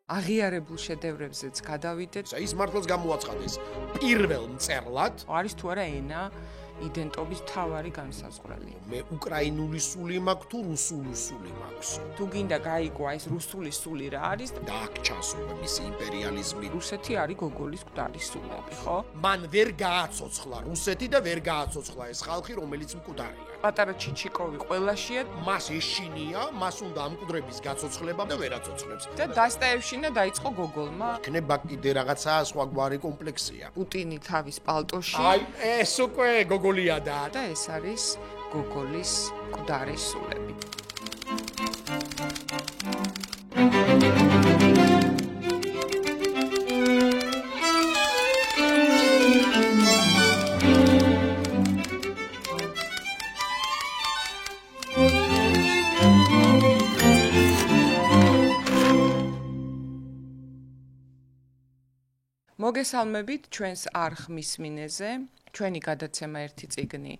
აღიარებულ შედევრებზეც გადავიდეთ. ის მართლაც გამოაცხადეს პირველ მწერლად. არის თუ არა ენა იდენტობის მთავარი განსაზღვრელი. მე უკრაინული სული მაქვს თუ რუსული სული მაქვს. თუ გინდა გაიგო ეს რუსული სული რა არის და აქ ჩასულა მისი იმპერიალიზმი. რუსეთი არის გოგოლის მკვდარი სულები, ხო? მან ვერ გააცოცხლა რუსეთი და ვერ გააცოცხლა ეს ხალხი, რომელიც მკვდარია. პატარა ჩიჩიკოვი ყველაშია მას ეშინია, მას უნდა ამ მკვდრების გაცოცხლება და ვერ აცოცხლებს. და დასტაევშინა დაიწყო გოგოლმა. იქნება კიდე რაღაცა სხვაგვარი კომპლექსია. პუტინი თავის პალტოში აი, ეს უკვე გოგოლია და ეს არის გოგოლის მკვდარი სულები. მოგესალმებით ჩვენს არხ მისმინეზე. ჩვენი გადაცემა ერთი წიგნი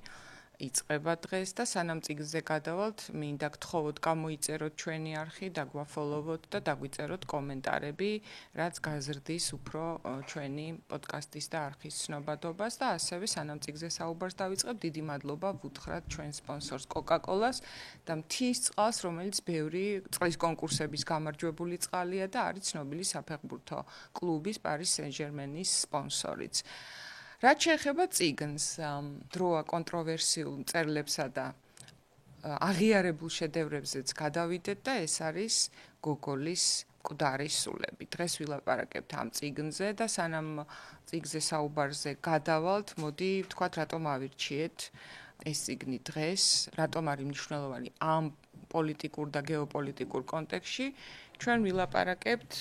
იწყება დღეს და სანამ წიგნზე გადავალთ, მინდა გთხოვოთ გამოიწეროთ ჩვენი არხი, დაგვაფოლოვოთ და დაგვიწეროთ კომენტარები, რაც გაზრდის უფრო ჩვენი პოდკასტის და არხის ცნობადობას და ასევე სანამ წიგნზე საუბარს დავიწყებ, დიდი მადლობა ვუთხრათ ჩვენ სპონსორს Coca-Cola-ს და მთის წყალს, რომელიც ბევრი წყლის კონკურსების გამარჯვებული წყალია და არის ცნობილი საფეხბურთო კლუბის Paris Saint-Germain-ის სპონსორიც. რაც შეეხება წიგნს, დროა კონტროვერსიულ მწერლებსა და აღიარებულ შედევრებზეც გადავიდეთ და ეს არის გოგოლის მკვდარი სულები. დღეს ვილაპარაკებთ ამ წიგნზე და სანამ წიგნზე საუბარზე გადავალთ, მოდი ვთქვათ, რატომ ავირჩიეთ ეს წიგნი დღეს, რატომ არის მნიშვნელოვანი ამ პოლიტიკურ და გეოპოლიტიკურ კონტექსტში. ჩვენ ვილაპარაკებთ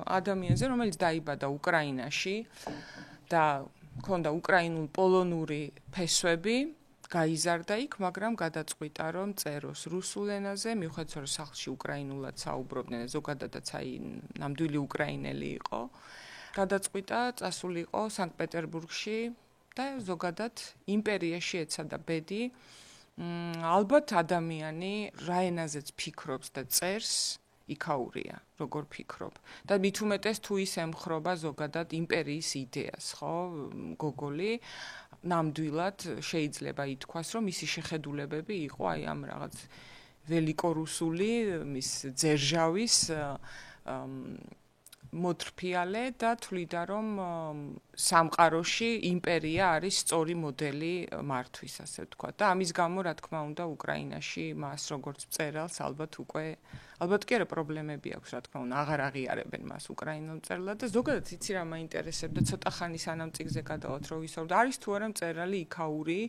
ადამიანზე, რომელიც დაიბადა უკრაინაში და ქონდა უკრაინულ პოლონური ფესვები, გაიზარდა იქ, მაგრამ გადაწყვიტა რომ წეროს რუსულ ენაზე, მიუხედავად რომ სახლში უკრაინულად საუბრობდნენ, ზოგადადაც აი ნამდვილი უკრაინელი იყო. გადაწყვიტა წასულიყო სანქტ-პეტერბურგში და ზოგადად იმპერიაში ეცადა ბედი. ალბათ ადამიანი რა ენაზეც ფიქრობს და წერს იქაურია, როგორ ფიქრობ. და მით უმეტეს თუ ის ემხრობა ზოგადად იმპერიის იდეას, ხო? გოგოლი ნამდვილად შეიძლება ითქვას, რომ მისი შეხედულებები იყო აი ამ რაღაც ველიკორუსული, მის ძერჟავის მოთრფიალე და თვლიდა რომ სამყაროში იმპერია არის სწორი მოდელი მართვის, ასე ვთქვათ. და ამის გამო, რა თქმა უნდა, უკრაინაში მას როგორც მწერალს ალბათ კი არა პრობლემები აქვს, რა თქმა უნდა, აღარ აღიარებენ მას უკრაინულ მწერლად და ზოგადად იცი რა მაინტერესებდა ცოტა ხანი სანამ წიგნზე გადავალთ რომ ვისაუბროთ. არის თუ არა მწერალი იქაური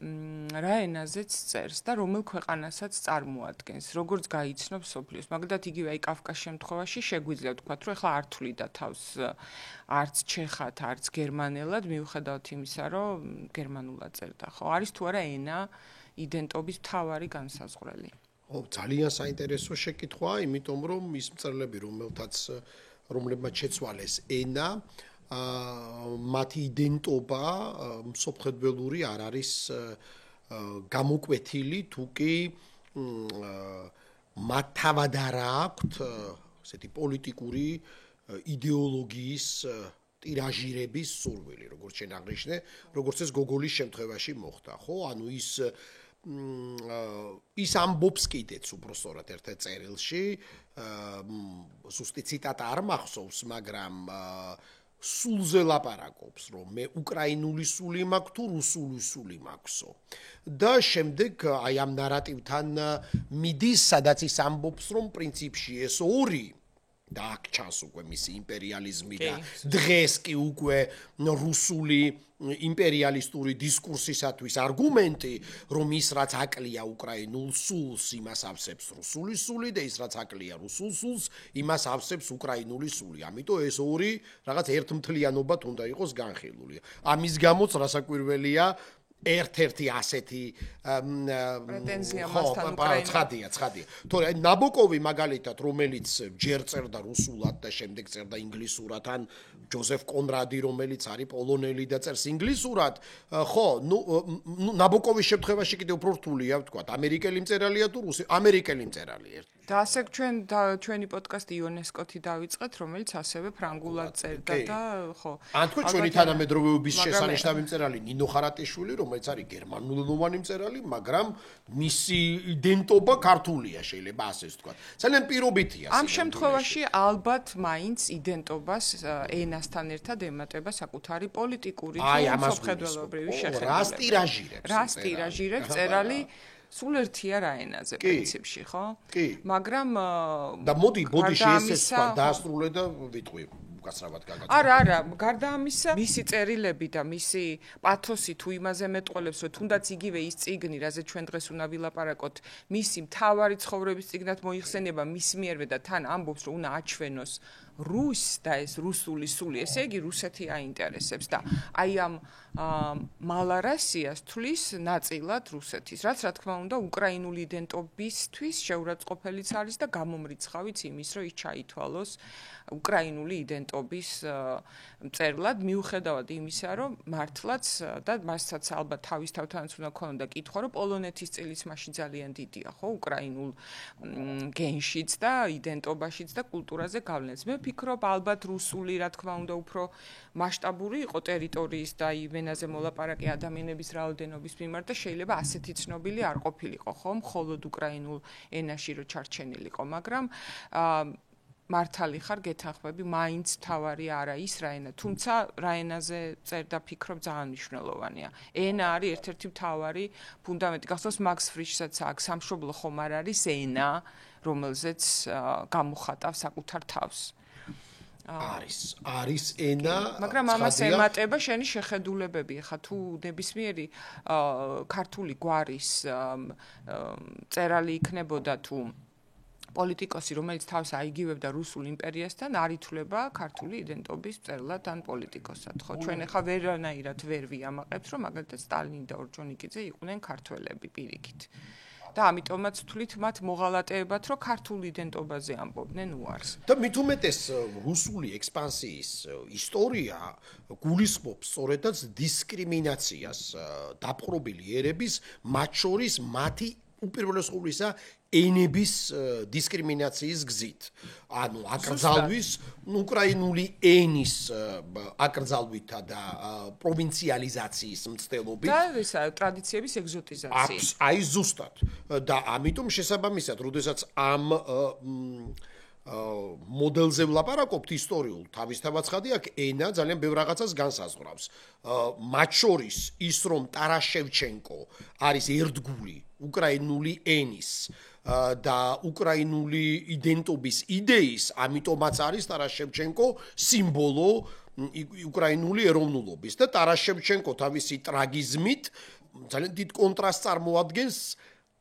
რა ენაზეც წერს და რომელ ქვეყანასაც წარმოადგენს, როგორც გაიცნობს სოფლიოს. მაგალითად, იგივე აი კაფკას შემთხვევაში შეგვიძლია ვთქვათ, რომ ეხლა არ თვლიდა თავს არც ჩეხად, არც გერმანელად, მიუხედავად იმისა, რომ გერმანულად წერდა, ხო? არის თუ არა ენა იდენტობის მთავარი განსაზღვრელი. ძალიან საინტერესო შეკითხვაა, იმიტომ რომ ის მწერლები, რომლებმაც შეცვალეს ენა, მათი იდენტობა მსოფლმხედველური არ არის გამოკვეთილი, თუ კი მათ თავად არ აქვთ ესეთი პოლიტიკური იდეოლოგიის ტირაჟირების სურვილი, როგორც შენ აღნიშნე, როგორც ეს გოგოლის შემთხვევაში მოხდა, ხო? ანუ ის ამბობს კიდეც უბრალოდ ერთ წერილში, ზუსტი ციტატა არ მახსოვს, მაგრამ სულზე ლაპარაკობს, რომ მე უკრაინული სული მაქვს თუ რუსული სული მაქვსო. და შემდეგ აი ამ ნარატივთან მიდის, სადაც ის ამბობს, რომ პრინციპში ეს ორი და აქ ჩანს უკვე მისი იმპერიალიზმი და დღეს კი უკვე რუსული იმპერიალისტური დისკურსისათვის არგუმენტი, რომ ის რაც აკლია უკრაინულ სულს, იმას ავსებს რუსული სული და ის რაც აკლია რუსულ სულს, იმას ავსებს უკრაინული სული. ამიტომ ეს ორი რაღაც ერთმთლიანობად უნდა იყოს განხილული. ამის გამოც რასაკვირველია ერთ-ერთი ასეთი პრეტენზია მასთან უკრაინაში. ცხადია. თორე ნაბოკოვი მაგალითად, რომელიც ჯერ წერდა რუსულად და შემდეგ წერდა ინგლისურად, ან ჯოზეფ კონრადი, რომელიც არის პოლონელი და წერს ინგლისურად, ხო, ნაბოკოვის შემთხვევაში კიდევ უფრო რთულია, ვთქვათ, ამერიკელი მწერალია თუ რუსი, ამერიკელი მწერალი. და ასე ჩვენი პოდკასტი იუნესკოთი დავიწყეთ, რომელიც ასევე ფრანგულად წერდა და ხო. ან თქვენ ჩვენი თანამედროვეობის შესანიშნავი მწერალი ნინო ხარატიშვილი, რომელიც არის გერმანულენოვანი მწერალი, მაგრამ მისი იდენტობა ქართულია, შეიძლება ასე ვთქვათ. ძალიან პირობითია. ამ შემთხვევაში ალბათ მაინც იდენტობას ენასთან ერთად ემატება საკუთარი პოლიტიკური სამხედროებრივი შეხედულება. რას ტირაჟირებს წერალი სულ ერთია რა ენაზე პრინციპში, ხო? მაგრამ და მოდი შეესწრა დაასრულე და ვიტყვი უკაცრავად გაგაცნო. არა, გარდა ამისა, მისი წერილები და მისი პათოსი თუ იმაზე მეტყოლებს, რომ თუნდაც იგივე ის წიგნი, რაზე ჩვენ დღეს უნდა ვილაპარაკოთ, მისი მთავარი ცხოვრების წიგნად მოიხსენება მის მიერვე და თან ამბობს, რომ უნდა აჩვენოს რუსს და ეს რუსული სული, ესე იგი რუსეთი აინტერესებს და აი ამ მალარასიას თulis ნაწილად რუსეთის, რაც რა თქმა უნდა უკრაინული იდენტობისთვის შეურაცხყოფელიც არის და გამომრიცხავიც იმის, რომ ის ჩაითვალოს უკრაინული იდენტობის მწერლად, მიუხედავად იმისა, რომ მართლაც და მასაც ალბათ თავის თავთანაც უნდა ქონოდა კითხვა, რომ პოლონეთის წილის მაშინ ძალიან დიდია, ხო, უკრაინულ გენშიც და იდენტობაშიც და კულტურაზე გავლენაც. მე ვფიქრობ, ალბათ რუსული, რა თქმა უნდა, უფრო მასშტაბური იყო ტერიტორიის და ივენაზე მოლაპარაკე ადამიანების რაოდენობის მიმართ და შეიძლება ასეთი ცნობილი არ ყოფილიყო, ხო, მხოლოდ უკრაინულ ენაში რო ჩარჩენილიყო, მაგრამ მართალი ხარ გეთანხმები, მაინც თავარი არა ის რა ენა, თუმცა რა ენაზე წერ და ფიქრობ ძალიან მნიშვნელოვანია. ენა არის ერთ-ერთი მთავარი ფუნდამენტი. გახსოვს მაქს ფრიშსაც აქვს სამშობლო ხომ არ არის ენა, რომელზეც გამოხატავს საკუთარ თავს. არის ენა, მაგრამ ამას ემატება შენი შეხედულებები. ხა თუ ნებისმიერი ქართული გვარის წერალი იქნებოდა თუ პოლიტიკოსი, რომელიც თავს აიგივებდა რუსულ იმპერიასთან, არ ითვლება ქართული იდენტობის მწერლად ან პოლიტიკოსად. ხო, ჩვენ ახლა ვერანაირად ვერ ვიამაყებთ, რომ მაგალითად სტალინი და ორჯონიკიძე იყვნენ ქართველები პირიქით. და ამიტომაც ვთვლით მათ მოღალატეებად, რომ ქართული იდენტობაზე ამბობდნენ უარს. და მით უმეტეს რუსული ექსპანსიის ისტორია გულისხმობს სწორედაც დისკრიმინაციას დაპყრობილი ერების, მათ შორის მათი უპირველეს ყოვლისა ენების დისკრიმინაციის გზით. ანუ აკრძალვის უკრაინული ენის აკრძალვითა და პროვინციალიზაციის მცდელობით და ისა ტრადიციების ეგზოტიზაციის. აი ზუსტად. და ამიტომ შესაბამისად, როდესაც ამ მოდელზე ვლაპარაკობთ ისტორიულ, თავისთავად ხადი აქ ენა ძალიან ბევრ რაღაცას განსაზღვრავს. მათ შორის ის, რომ ტარას შევჩენკო არის ერთგული უკრაინული ენის და უკრაინული იდენტობის იდეის, ამიტომაც არის ტარას შევჩენკო სიმბოლო უკრაინული ეროვნულობის და ტარას შევჩენკო თავისი ტრაგიზმით ძალიან დიდ კონტრასტს წარმოადგენს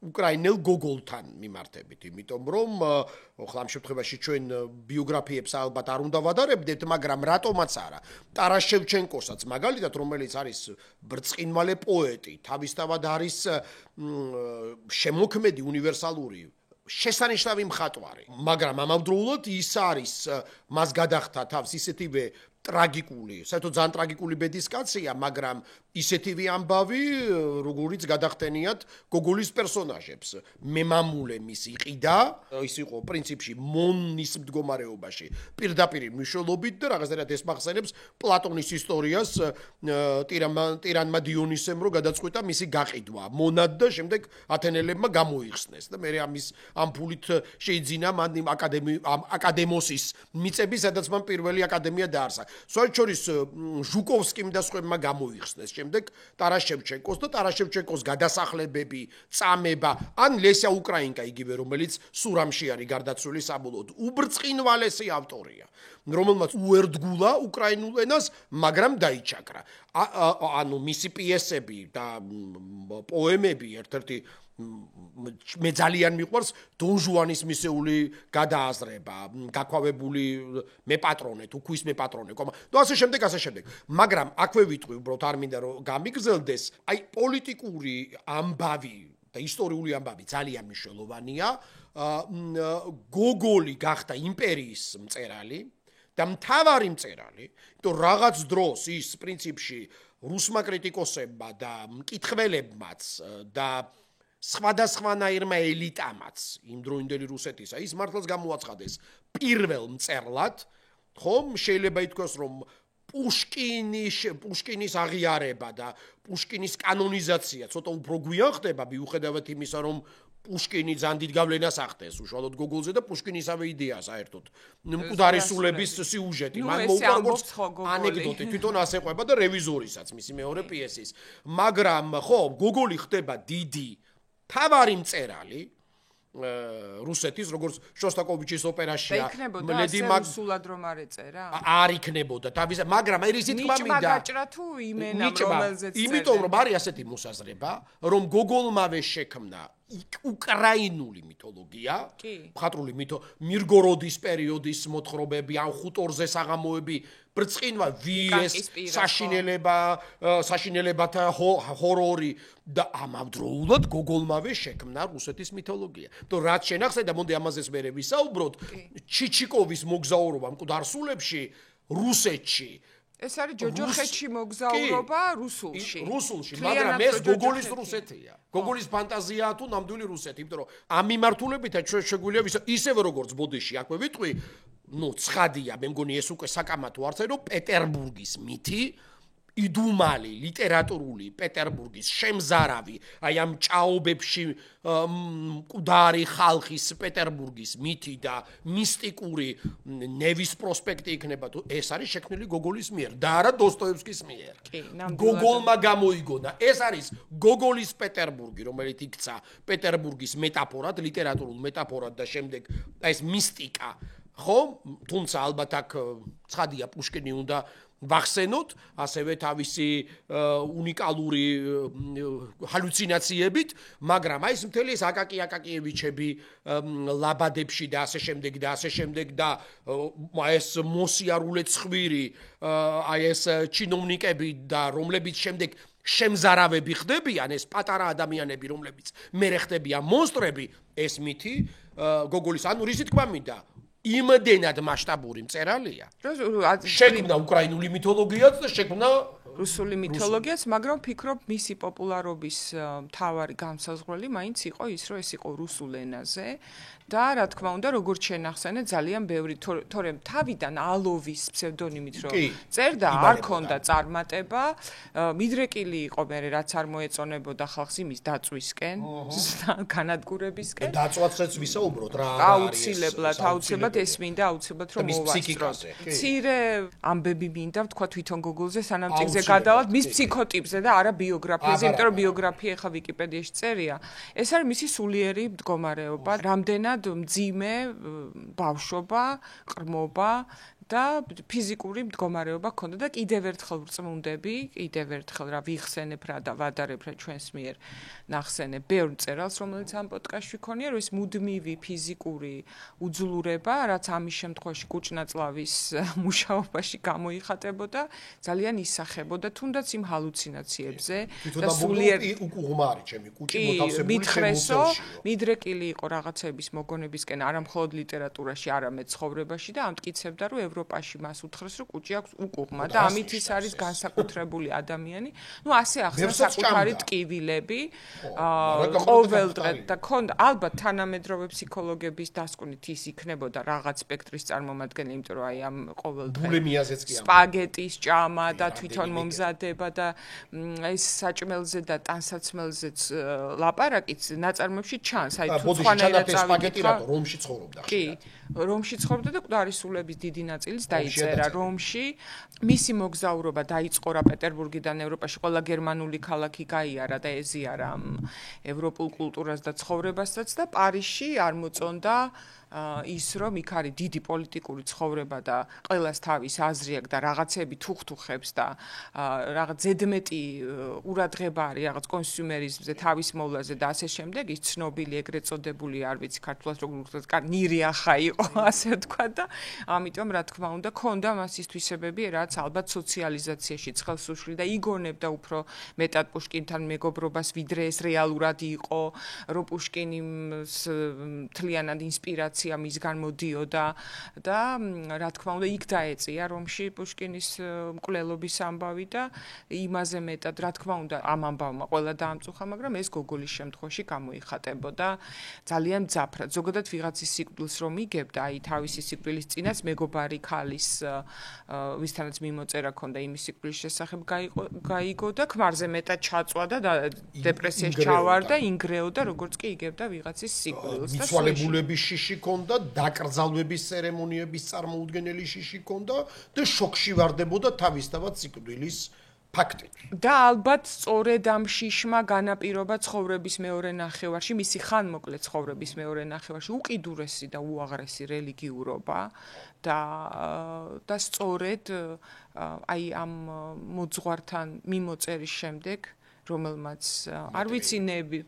უკრაინელ გოგოლთან მიმართებით, იმიტომ რომ ხლა ამ შემთხვევაში ჩვენ ბიოგრაფიებს ალბათ არ უნდა ვადარებდეთ, მაგრამ რატომაც არა. ტარას შევჩენკოსაც მაგალითად, რომელიც არის ბრწყინვალე პოეტი, თავისთავად არის შემოქმედი უნივერსალური შესანიშნავი მხატვარი, მაგრამ ამავდროულად ის არის მას გადახდა თავს ისეთივე ტრაგიკული, საერთოდ ძალიან ტრაგიკული ბედის კაცია, მაგრამ ისეთივე ამბავი, როგორიც გადახდენიათ გოგოლის პერსონაჟებს. მემამულე მის იყიდა, ის იყო პრინციპში მონის მდგომარეობაში, პირდაპირ მნიშვნელობით და რაღაცნაირად ეს მახსენებს პლატონის ისტორიას, ტირანმა დიონისემ რო გადაწყვიტა მისი გაყიდვა, მონად და შემდეგ ათენელებმა გამოიხსნეს და მე ამ ფულით შეიძინა მან აკადემოსის მიწები, სადაც მან პირველი აკადემია დაარსა. სწორედ შორის ჟუკოვსკიმ და სხვებმა გამოიხსნეს შემდეგ ტარას შევჩენკოს და ტარას შევჩენკოს გადასახლებები, წამება, ან ლესია უკრაინკა იგივე, რომელიც სურამში არის გარდაცვლილი საბოლოოდ. უბრწყინვალესი ავტორია, რომელმაც უერთგულა უკრაინულ ენას, მაგრამ დაიჩაკრა. ანუ მისი პიესები და პოემები ერთ-ერთი მე ძალიან მიყვარს დონ ჟუანის მისეული გადააზრება, გაქვავებული მე პატრონე თუ ქვის მე პატრონე, და ასე შემდეგ. მაგრამ აქვე ვიტყვი, უბრალოდ არ მინდა რომ გამიგრძელდეს, აი პოლიტიკური ამბავი და ისტორიული ამბავი ძალიან მნიშვნელოვანია. გოგოლი გახდა იმპერიის მწერალი და მთავარი მწერალი, იმიტომ რაღაც დროს ის პრინციპში რუსმა კრიტიკოსებმა და მკითხველებმაც და სხვადასხვანაირმა ელიტამაც იმ დროინდელი რუსეთისა ის მართლაც გამოაცხადეს პირველ მწერლად, ხომ შეიძლება ითქვას რომ პუშკინის აღიარება და პუშკინის კანონიზაცია ცოტა უფრო გვიან ხდება მიუხედავად იმისა რომ პუშკინი ძალიან დიდ გავლენას ახდენს უშუალოდ გოგოლზე და პუშკინისავე იდეა საერთოდ მკვდარი სულების სიუჟეტი მან მოუყვა როგორც ანეკდოტი თვითონ ასე ყვება და რევიზორისაც მისი მეორე პიესის მაგრამ ხო გოგოლი ხდება დიდი თავარი მწერალი რუსეთის როგორც შოსტაკოვიჩის ოპერაშია ლედი მაგსულად რომ არ ეწერა არ იქნებოდა თავის მაგრამ ისიც თქმა მინდა მაგაჭრა თუ იმენამ რომელზეც წერდა იმიტომ რომ არის ასეთი მოსაზრება რომ გოგოლმავე შექმნა უკრაინული მითოლოგია მხატვრული მირგოროდის პერიოდის მოთხრობები ან ხუტორზე საღამოები ბრწყინვა ვიეს საშინელებათა ჰორორი და ამავდროულად გოგოლმავე შექმნა რუსეთის მითოლოგია. თუ რაც შენახსენდა, მომდე ამაზეც მერე ვისაუბროთ, ჩიჩიკოვის მოგზაურობა მკვდარსულებში რუსეთში ეს არის ჯოჯოხეთში მოგზაურობა რუსულში, მაგრამ ეს გოგოლის რუსეთია. გოგოლის ფანტაზიაა თუ ნამდვილი რუსეთი, იმიტომ რომ ამ მიმართულებითაც ჩვენ შეგვიძლია ისევე როგორც ბოდიში აქვე ვიტყვი, ცხადია, მე მგონი ეს უკვე საკამათო არც რომ პეტერბურგის მითი იდუმალი ლიტერატურული პეტერბურგის შემზარავი აი ამ ჭაობებში მკვდარი ხალხის პეტერბურგის მითი და მისტიკური ნევის პროსპექტი იქნება თუ ეს არის შექმნილი გოგოლის მიერ და არა დოსტოევსკის მიერ გოგოლმა გამოიგონა ეს არის გოგოლის პეტერბურგი რომელიც იქცა პეტერბურგის მეტაფორად ლიტერატურულ მეტაფორად და შემდეგ ეს მისტიკა ხო თუმცა ალბათ აქ ცხადია პუშკინი უნდა ვახსენოთ ასევე თავისი უნიკალური ჰალუცინაციებით, მაგრამ აი ეს მთელი ეს აკაკიევიჩები ლაბადებში და ასე შემდეგ და ეს მოსიარულე ცხვირი, აი ეს ჩინოვნიკები და რომლებიც შემდეგ შემზარავები ხდებიან, ეს პატარა ადამიანები, რომლებიც მერე ხდებიან მონსტრები, ეს მითი გოგოლის ანუ რისი თქმა მინდა იმდენად მასშტაბური მწერალია. შექმნა უკრაინული მითოლოგიაც და შექმნა რუსული მითოლოგიაც, მაგრამ ვფიქრობ მისი პოპულარობის მთავარი განსაზღვრელი მაინც იყო ის, რომ ეს იყო რუსულ ენაზე და რა თქმა უნდა, როგორც შენახსენე, ძალიან ბევრი თორემ თავიდან ალოვის ფსევდონიმით რომ წერდა, არ ქონდა წარმატება, მიდრეკილი იყო მე რაც არ მოეწონებოდა ხალხს იმის დაწვისკენ, განადგურებისკენ. დაწვაცაც ვისაუბროთ რა აუცილებლად ეს მინდა აუცილებლად რომ მოვასწროთ. მცირე ამბები მინდა ვთქვა თვითონ გუგლზე სანამ წიგნზე გადავალთ მის ფსიქოტიპზე და არა ბიოგრაფიაზე, იმიტომ რომ ბიოგრაფია ახლა ვიკიპედიაში წერია. ეს არის მისი სულიერი მდგომარეობა, რამდენად მძიმე ბავშვობა, ყრმობა და ფიზიკური მდგომარეობა ჰქონდა და კიდევ ერთხელ ვწმუნდები, კიდევ ერთხელ რა ვიხსენებ რა და ვადარებ რა ჩვენს მიერ ნახსენებ ბევრ მწერალს, რომელიც ამ პოდკასტში ქონია, რომ ეს მუდმივი ფიზიკური უძლურება, რაც ამის შემთხვევაში კუჭნაწლავის მუშაობაში გამოიხატებოდა, ძალიან ისახებოდა თუნდაც იმ ჰალუცინაციებზე და სულიერ უღმარი ჩემი კუჭი მოთავსებული შემოწევში. მიდრეკილი იყო რაღაცების მოგონებისკენ არა მხოლოდ ლიტერატურაში, არამედ ცხოვრებაში და ამტკიცებდა, რომ ევროპაში მას უთხრეს, რომ კუჭი აქვს უკუღმა და ამით ის არის განსაკუთრებული ადამიანი. ნუ ასე ახსნა საკუთარი ტკივილები, ყოველდღე და ქონდა ალბათ თანამედროვე ფსიქოლოგების დასკვნით ის იქნებოდა რაღაც სპექტრის წარმომადგენელი, იმიტომ რომ აი ამ ყოველდღე ბულიმიაზეც კი სპაგეტის ჭამა და თვითონ მომზადება და ეს საჭმელზე და ტანსაცმელზეც ლაპარაკიც ნაწარმოებში ჩანს, აი თუ სხვანაირად სპაგეტი რატო რომში ცხოვრობდა კი, რომში ცხოვრობდა და მკვდარისულების დიდი ნაწილიც დაიწერა რომში. მისი მოგზაურობა დაიწყო რა პეტერბურგიდან ევროპაში, ყველა გერმანული ქალაქი გაიარა და ეზიარა ევროპულ კულტურას და ცხოვრებასაც და პარიზში არ მოწონდა ის რომ იქ არის დიდი პოლიტიკური ცხოვრება და ყველას თავის აზრი აქვს და რაღაცები თუხთუხებს და რაღაც ზედმეტი ყურადღება არის რაღაც კონსიუმერიზმზე, თავის მოვლაზე და ასე შემდეგ, ის ცნობილი ეგრეთ წოდებული არ ვიცი ქართულად როგორ ვთქვათ, ნირიახა იყო ასე ვთქვა და ამიტომ რა თქმა უნდა ქონდა მას ის თვისებები, რაც ალბათ სოციალიზაციაში ცხელს უშლიდა, იგონებდა უფრო მეტად პუშკინთან მეგობრობას, ვიდრე ეს რეალურად იყო, რომ პუშკინი მთლიანად ინსპირაცია ინფორმაცია მისგან მოდიოდა და რა თქმა უნდა იქ დაეწია რომში პუშკინის მკვლელობის ამბავი და იმაზე მეტად რა თქმა უნდა ამ ამბავმა ყველა დაამწუხა, მაგრამ ეს გოგოლის შემთხვევაში გამოიხატებოდა ძალიან მძაფრად. ზოგადად ვიღაცის სიკვდილს რომ იგებდა, აი თავისი სიკვდილის წინაც მეგობარი ქალის ვისთანაც მიმოწერა ქონდა იმის სიკვდილის შესახებ გაიგო და ქმარზე მეტად ჩაწვა და დეპრესიაში ჩავარდა, ინგრეოდა, როგორც კი იგებდა ვიღაცის სიკვდილს და მიცვალებულების შიში ქონდა, დაკრძალვების ცერემონიების წარმოუდგენელი შიში ქონდა და შოკში ვარდებოდა თავისთავად სიკვდილის ფაქტით. და ალბათ სწორედ ამ შიშმა განაპირობა ცხოვრების მეორე ნახევარში, მისი ხანმოკლე ცხოვრების მეორე ნახევარში უკიდურესი და უაღრესი რელიგიურობა და სწორედ აი ამ მოძღვართან მიმოწერის შემდეგ რომელმაც არ ვიცი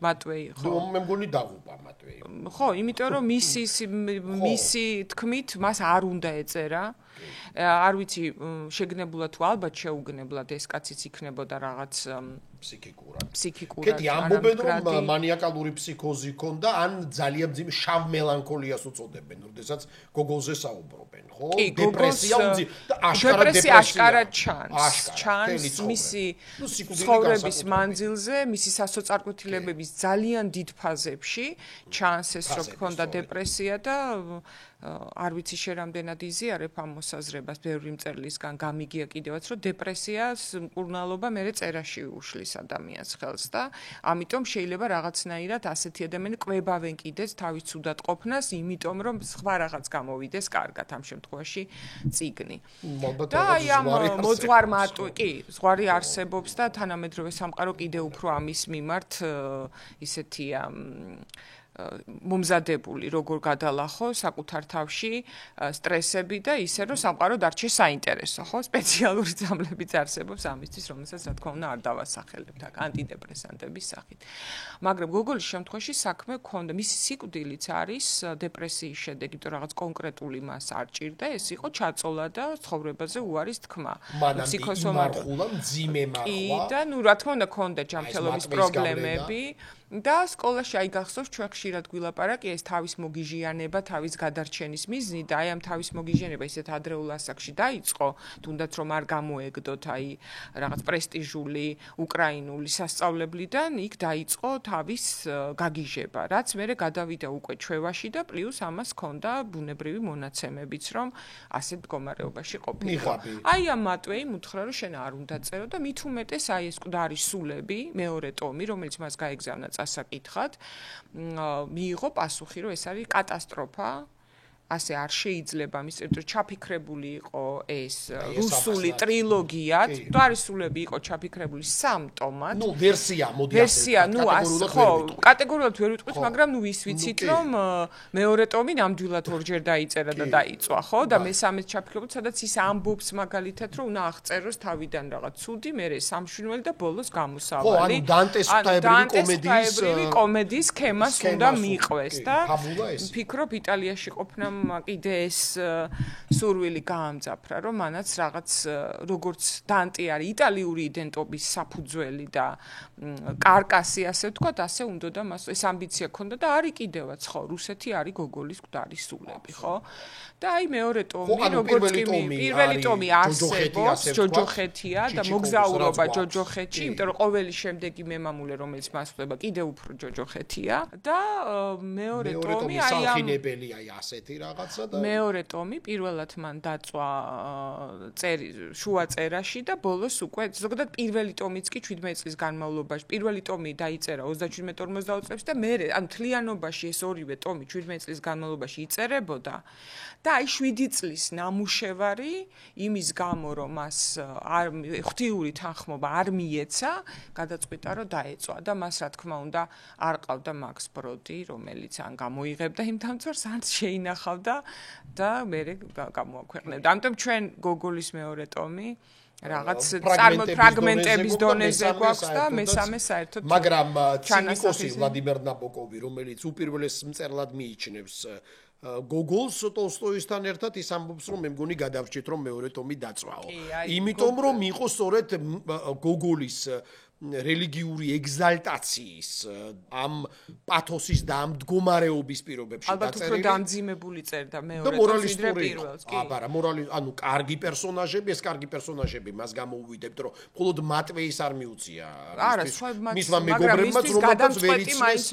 მატვეი ხო მე მგონი დაღუპა მატვეი ხო იმიტომ რომ მისი თქმით მას არ უნდა ეწერა არ ვიცი შეგნებულად თუ ალბათ შეუგნებლად ეს კაციც იქნებოდა რაღაც ფსიქიკურად. კეთი ამბობენ რომ მანიაკალური ფსიქოზი ქონდა ან ძალიან მძიმე შავ მელანქოლიას უწოდებენ, როდესაც გოგოლზე საუბრობენ, ხო? დეპრესია და აშკარად ჩანს მისი ცხოვრების მანძილზე, მისი სასოწარკვეთილებების ძალიან დიდ ფაზებში ჩანს ეს რომ ქონდა დეპრესია და არ ვიცი შერამდენად იზიარებ ამ მოსაზრებას ბევრი მწერლისგან გამიგია კიდევაც რომ დეპრესიას მკურნალობა მერე წერაში უშლის ადამიანს ხელს და ამიტომ შეიძლება რაღაცნაირად ასეთი ადამიანი ყვებავენ კიდეც თავის ცუდად ყოფნას იმიტომ რომ სხვა რაღაც გამოვიდეს კარგად ამ შემთხვევაში წიგნი და აი ამ მოძღვარ კი ზღვარი არსებობს და თანამედროვე სამყარო კიდევ უფრო ამის მიმართ ისეთია მომზადებული როგორ გადალახო საკუთარ თავში სტრესები და ისე რომ სამყარო დარჩე საინტერესო ხო სპეციალური ძამლებიც არსებობს ამისთვის რომელსაც რა თქმა უნდა არ დავასახელებთ აქ ანტიდეპრესანტების სახით მაგრამ გოგოლის შემთხვევაში საქმე ქონდა მისი სიკვდილიც არის დეპრესიის შედეგი იმიტომ რაღაც კონკრეტული მას არ ჭირდა ეს იყო ჩაწოლა და ცხოვრებაზე უარის თქმა ფსიქოსომატიკა მძიმე მართლა და ნუ რა თქმა უნდა ქონდა ჯანმრთელობის პრობლემები და სკოლაში აი გახსოვს ჩვენ ხშირად გვილაპარაკი ეს თავის მოგიჟიანება, თავის გადარჩენის მიზნი და აი ამ თავის მოგიჟიანება ისეთ ადრეულ ასაკში დაიწყო, თუნდაც რომ არ გამოეგდოთ აი რაღაც პრესტიჟული უკრაინული სასწავლებლიდან, იქ დაიწყო თავის გაგიჟება, რაც მერე გადავიდა უკვე ჩვევაში და პლუს ამას ჰქონდა ბუნებრივი მონაცემებიც, რომ ასეთ მდგომარეობაში ყოფილიყო. აი ამ მატვეი მუთხრა რომ შენ არ უნდა წერო და მით უმეტეს აი ეს მკვდარი სულები, მეორე ტომი, რომელიც მას გაეგზავნა ასაკითხად მიიღო პასუხი რომ ეს არის კატასტროფა ასე არ შეიძლება მის წერტო ჩაფიქრებული იყო ეს რუსული ტრილოგია თვარისულები იყო ჩაფიქრებული 3 ტომად ნუ ვერსია მოდი ნუ ხო კატეგორიულად ვერ ვიტყვით მაგრამ ნუ ის ვიცით რომ მეორე ტომი ნამდვილად ორჯერ დაიწერა და დაიწვა ხო და მესამეც ჩაფიქრებული სადაც ის ამბობს მაგალითად რომ უნდა აღწეროს თავიდან რაღაც ცუდი მერე სამშვენელი და ბოლოს გამოსავალი ხო ანუ დანტესტაებრივი კომედიის სქემას უნდა მიყვეს და ვფიქრობ იტალიაში ყოფნა კიდე ეს სურვილი გაამძაფრა რომ მანაც რაღაც როგორც დანტე არის იტალიური იდენტობის საფუძველი და კარკასი ასე ვთქვათ ასე უნდა და მას ეს ამბიცია ქონდა და არის კიდევაც ხო რუსეთი არის გოგოლის მკვდარი სულები ხო და აი მეორე ტომი როგორც კი პირველი ტომი არსებობს ჯოჯოხეთია და მოგზაურობა ჯოჯოხეთში იმიტომ რომ ყოველი შემდეგი მემამულე რომელიც მას ხდება კიდევ უფრო ჯოჯოხეთია და მეორე ტომი აი ამ სახინებელი აი ასეთი რაღაცა და მეორე ტომი პირველად მან დაწვა შუა წერაში და ბოლოს უკვე ზოგადად პირველი ტომიც კი 17 წლის განმავლობაში პირველი ტომი დაიწერა 37-40 წლებში და მე ან თლიანობაში ეს ორივე ტომი 17 წლის განმავლობაში იწერებოდა და აი 7 წლის ნამუშევარი იმის გამო რომ მას არ ღვთიური თანხმობა არ მიეცა გადაწყვიტა რომ დაეწვა და მას რა თქმა უნდა არ ყავდა მაქს ბროდი რომელიც ან გამოიღებდა იმ დამწვარს ან შეინახავდა და მე გამოაქვეყნებდა. ამიტომ ჩვენ გოგოლის მეორე ტომი რაღაც ფრაგმენტების დონეზე გვაქვს და მესამე საერთოდ მაგრამ ცინიკოსი ვლადიმერ ნაბოკოვი რომელიც უპირველეს მწერლად მიიჩნევს გოგოლს ტოლსტოისთან ერთად ის ამბობს რომ მე მგონი გადავრჩით რომ მეორე ტომი დაწვაო. იმიტომ რომ იყო სწორედ გოგოლის რელიგიური ეგზალტაციის ამ პათოსის და ამ მდგომარეობის პირობებში დაწერილი. ალბათ უფრო დამძიმებული წერდა მეორედაც ვიდრე პირველს, კი. აბარა, კარგი პერსონაჟები, ეს კარგი პერსონაჟები მას გამოუვიდებთ, რომ მხოლოდ მატვეის არ მიუწია. არა, მისმა მეგობრებმა რომაც ვერ იცნეს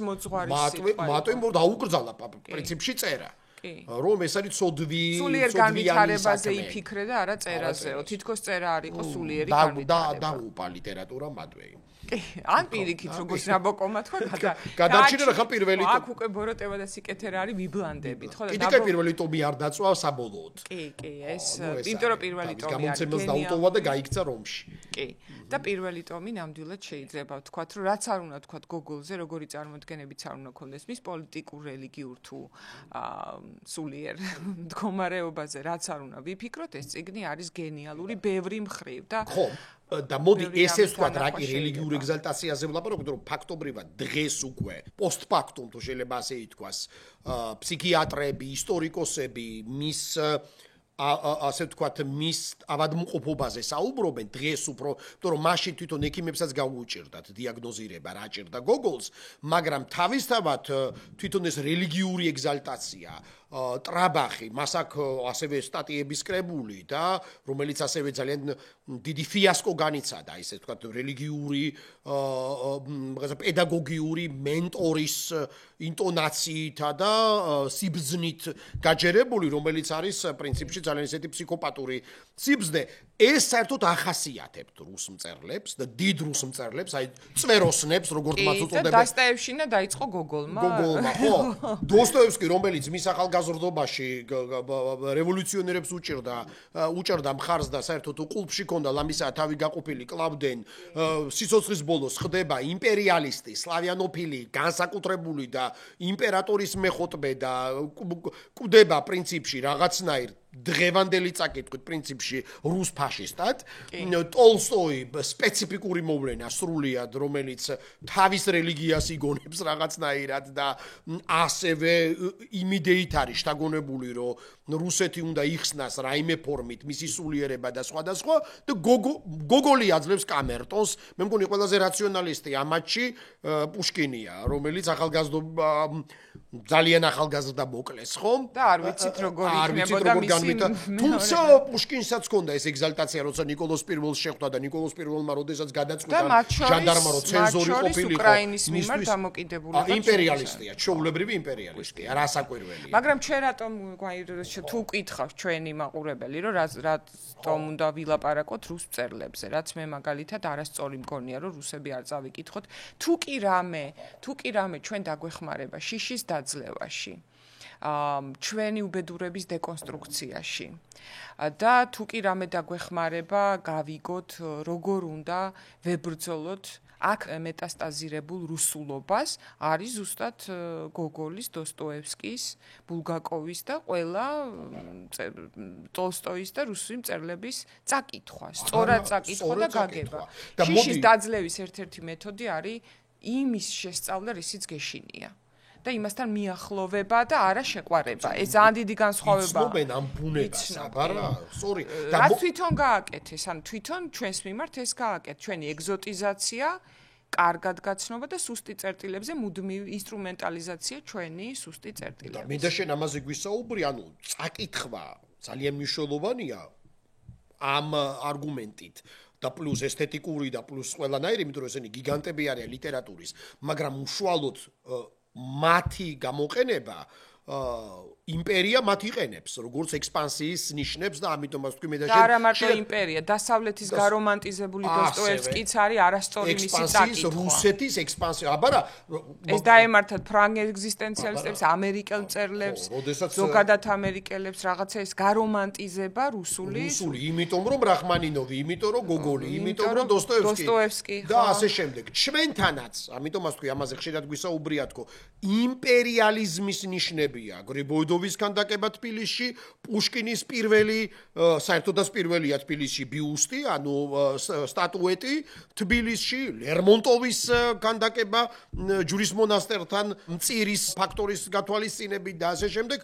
მატვე დაუკრძალა პრინციპში წერა. რომ ეს არის ცოდვი სულიერ განვითარებაზე იფიქრე და არა წერაზეო. თითქოს წერა არ იყო სულიერი განვითარება. დაუპა ლიტერატურა მატვეი. ან პირიქით როგორც ნაბოკომა თქვა გადარჩინა რა ხა პირველი აქ უკვე ბოროტება და სიკეთე რა არის ვიბლანდებით ხო და კიდე პირველი ტომი არ დაწვა საბოლოოდ კი ეს იმიტომ რომ პირველი ტომი არის გამოცემას დაუტოვა და გაიქცა რომში კი და პირველი ტომი ნამდვილად შეიძლება ვთქვათ რომ რაც არ უნდა ვთქვათ გოგოლზე როგორი წარმოდგენებიც არ უნდა ქონდეს მის პოლიტიკურ რელიგიურ თუ სულიერ მდგომარეობაზე რაც არ უნდა ვიფიქროთ ეს წიგნი არის გენიალური ბევრი მხრივ და ხო და მოდი ესე ვთქვა რა კი რელიგიურ ეგზალტაციაზე ვლაპარაკობთ რომ ფაქტობრივად დღეს უკვე პოსტფაქტუმ თუ შეიძლება ასე ითქვას ფსიქიატრები ისტორიკოსები მის ასე ვთქვათ მის ავადმყოფობაზე საუბრობენ დღეს უფრო იმიტომ რომ მაშინ თვითონ ექიმებსაც გაუჭირდათ დიაგნოზირება რა ჭირდა გოგოლს მაგრამ თავისთავად თვითონ ეს რელიგიური ეგზალტაცია ტრაბახი მას აქ ასევე სტატიების კრებული და რომელიც ასევე ძალიან დიდი ფიასკო განიცადა ისე ვთქვათ რელიგიური პედაგოგიური მენტორის ინტონაციითა და სიბრძნით გაჯერებული რომელიც არის პრინციპში ძალიან ისეთი ფსიქოპატური სიბრძნე ეს საერთოდ ახასიათებთ რუს მწერლებს და დიდ რუს მწერლებს აი წვეროსნებს როგორც მათ უწოდებენ დასტაევშინა დაიწყო გოგოლმა ხო დოსტოევსკი რომელიც მის ახალგაზრდობაში რევოლუციონერებს უჭერდა მხარს და საერთოდ ყულფში ქონდა ლამისა თავი გაყოფილი კლავდნენ სიცოცხლის ბოლოს ხდება იმპერიალისტი სლავიანოფილი განსაკუთრებული და იმპერატორის მეხოტბე და კვდება პრინციპში რაღაცნაირ დღევანდელი წაკითხვით პრინციპში რუს ფაშისტად ტოლსტოი სპეციფიკური მოვლენა სრულიად რომელიც თავის რელიგიას იგონებს რაღაცნაირად და ასევე იმ იდეით არის შთაგონებული რომ რუსეთი უნდა იხსნას რაიმე ფორმით მისი სულიერება და სხვადასხვა და გოგოლი აძლევს კამერტონს მე მგონი ყველაზე რაციონალისტი ამათში პუშკინია რომელიც ახალგაზრდა ძალიან ახალგაზრდა მოკლეს ხომ და არ ვიცით როგორ იქნებოდა მისი თუმცა პუშკინსაც ჰქონდა ეს ეგზალტაცია როცა ნიკოლოზ პირველს შეხვდა და ნიკოლოზ პირველმა როდესაც გადაწყვიტა ჟანდარმა რო ცენზორი ყოფილიყო უკრაინის მიმართ დამოკიდებულება იმპერიალისტია ჩაულებრივი იმპერიალისტია რასაკვირველია მაგრამ ჩვენ რატომ თუ კითხავს ჩვენი მაყურებელი რომ რატომ უნდა ვილაპარაკოთ რუს მწერლებზე რაც მე მაგალითად არასწორი მგონია რომ რუსები არ წავიკითხოთ თუ კი რამე ჩვენ დაგვეხმარება შიშის დაძლევაში ჩვენი უბედურების დეკონსტრუქციაში და თუ კი რამე დაგვეხმარება გავიგოთ როგორ უნდა ვებრძოლოთ აქ მეტასტაზირებულ რუსულობას არის ზუსტად გოგოლის, დოსტოევსკის, ბულგაკოვის და ყველა ტოლსტოის და რუსული მწერლების წაკითხვა, სწორად წაკითხვა და გაგება. შიშის დაძლევის ერთ-ერთი მეთოდი არის იმის შესწავლა, რისიც გეშინია. და იმასთან მიახლოვება და არა შეყვარება. ეს ძალიან დიდი განსხვავებაა. იცნობენ ამ ბუნებას, აბარა, სწორი. და რაც თვითონ გააკეთეს, ან თვითონ ჩვენს მიმართ ეს გააკეთ, ჩვენი ეგზოტიზაცია, კარგად გაცნობა და სუსტი წერტილებზე მუდმივი ინსტრუმენტალიზაცია ჩვენი სუსტი წერტილების. მინდა შენ ამაზე გვისაუბრი, ანუ წაკითხვა ძალიან მნიშვნელოვანია ამ არგუმენტით. და პლუს ესთეტიკური და პლუს ყველანაირი, იმიტომ რომ ესენი გიგანტები არიან ლიტერატურის, მაგრამ უშუალოდ მათი გამოყენება იმპერია მათ იყენებს როგორც ექსპანსიის ნიშნებს და ამიტომაც თქვი მე და არა მარტო იმპერია დასავლეთის გარომანტიზებული დოსტოევსკიც არის არასწორი მისი წაკითხვა რუსეთის ექსპანსია აბარა ეს დაემართათ ფრანგ ეგზისტენციალისტებს ამერიკელ მწერლებს ზოგადად ამერიკელებს რაღაცა ეს გარომანტიზება რუსული იმიტომ რომ რახმანინოვი იმიტომ რომ გოგოლი იმიტომ რომ დოსტოევსკი და ასე შემდეგ ჩვენთანაც ამიტომაც თქვი ამაზე ხშირად გვისაუბრია თქო იმპერიალიზმის ნიშნები გრიბოიდოვის ქანდაკება თბილისში, პუშკინის პირველი, საერთოდაც პირველია თბილისში ბიუსტი, ანუ სტატუეტი თბილისში, ლერმონტოვის ქანდაკება ჯვრის მონასტერთან, მწირის ფაქტორის გათვალისწინებით და ასე შემდეგ.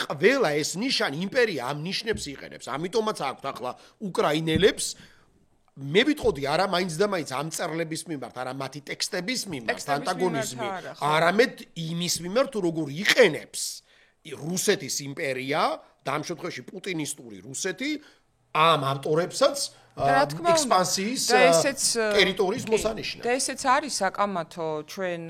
ყველა ეს ნიშანი იმპერია ამ ნიშნებს იყენებს. ამიტომაც აქვთ ახლა უკრაინელებს მე ვიტყოდი არა მაინც და მაინც ამ წერლების მიმართ, არა მათი ტექსტების მიმართ, ანტაგონიზმი, არამედ იმის მიმართ, როგორ იყენებს რუსეთის იმპერია და ამ შემთხვევაში პუტინისტური რუსეთი ამ ავტორებსაც ექსპანსიის ტერიტორიის მოსანიშნად. და ესეც არის საკამათო ჩვენ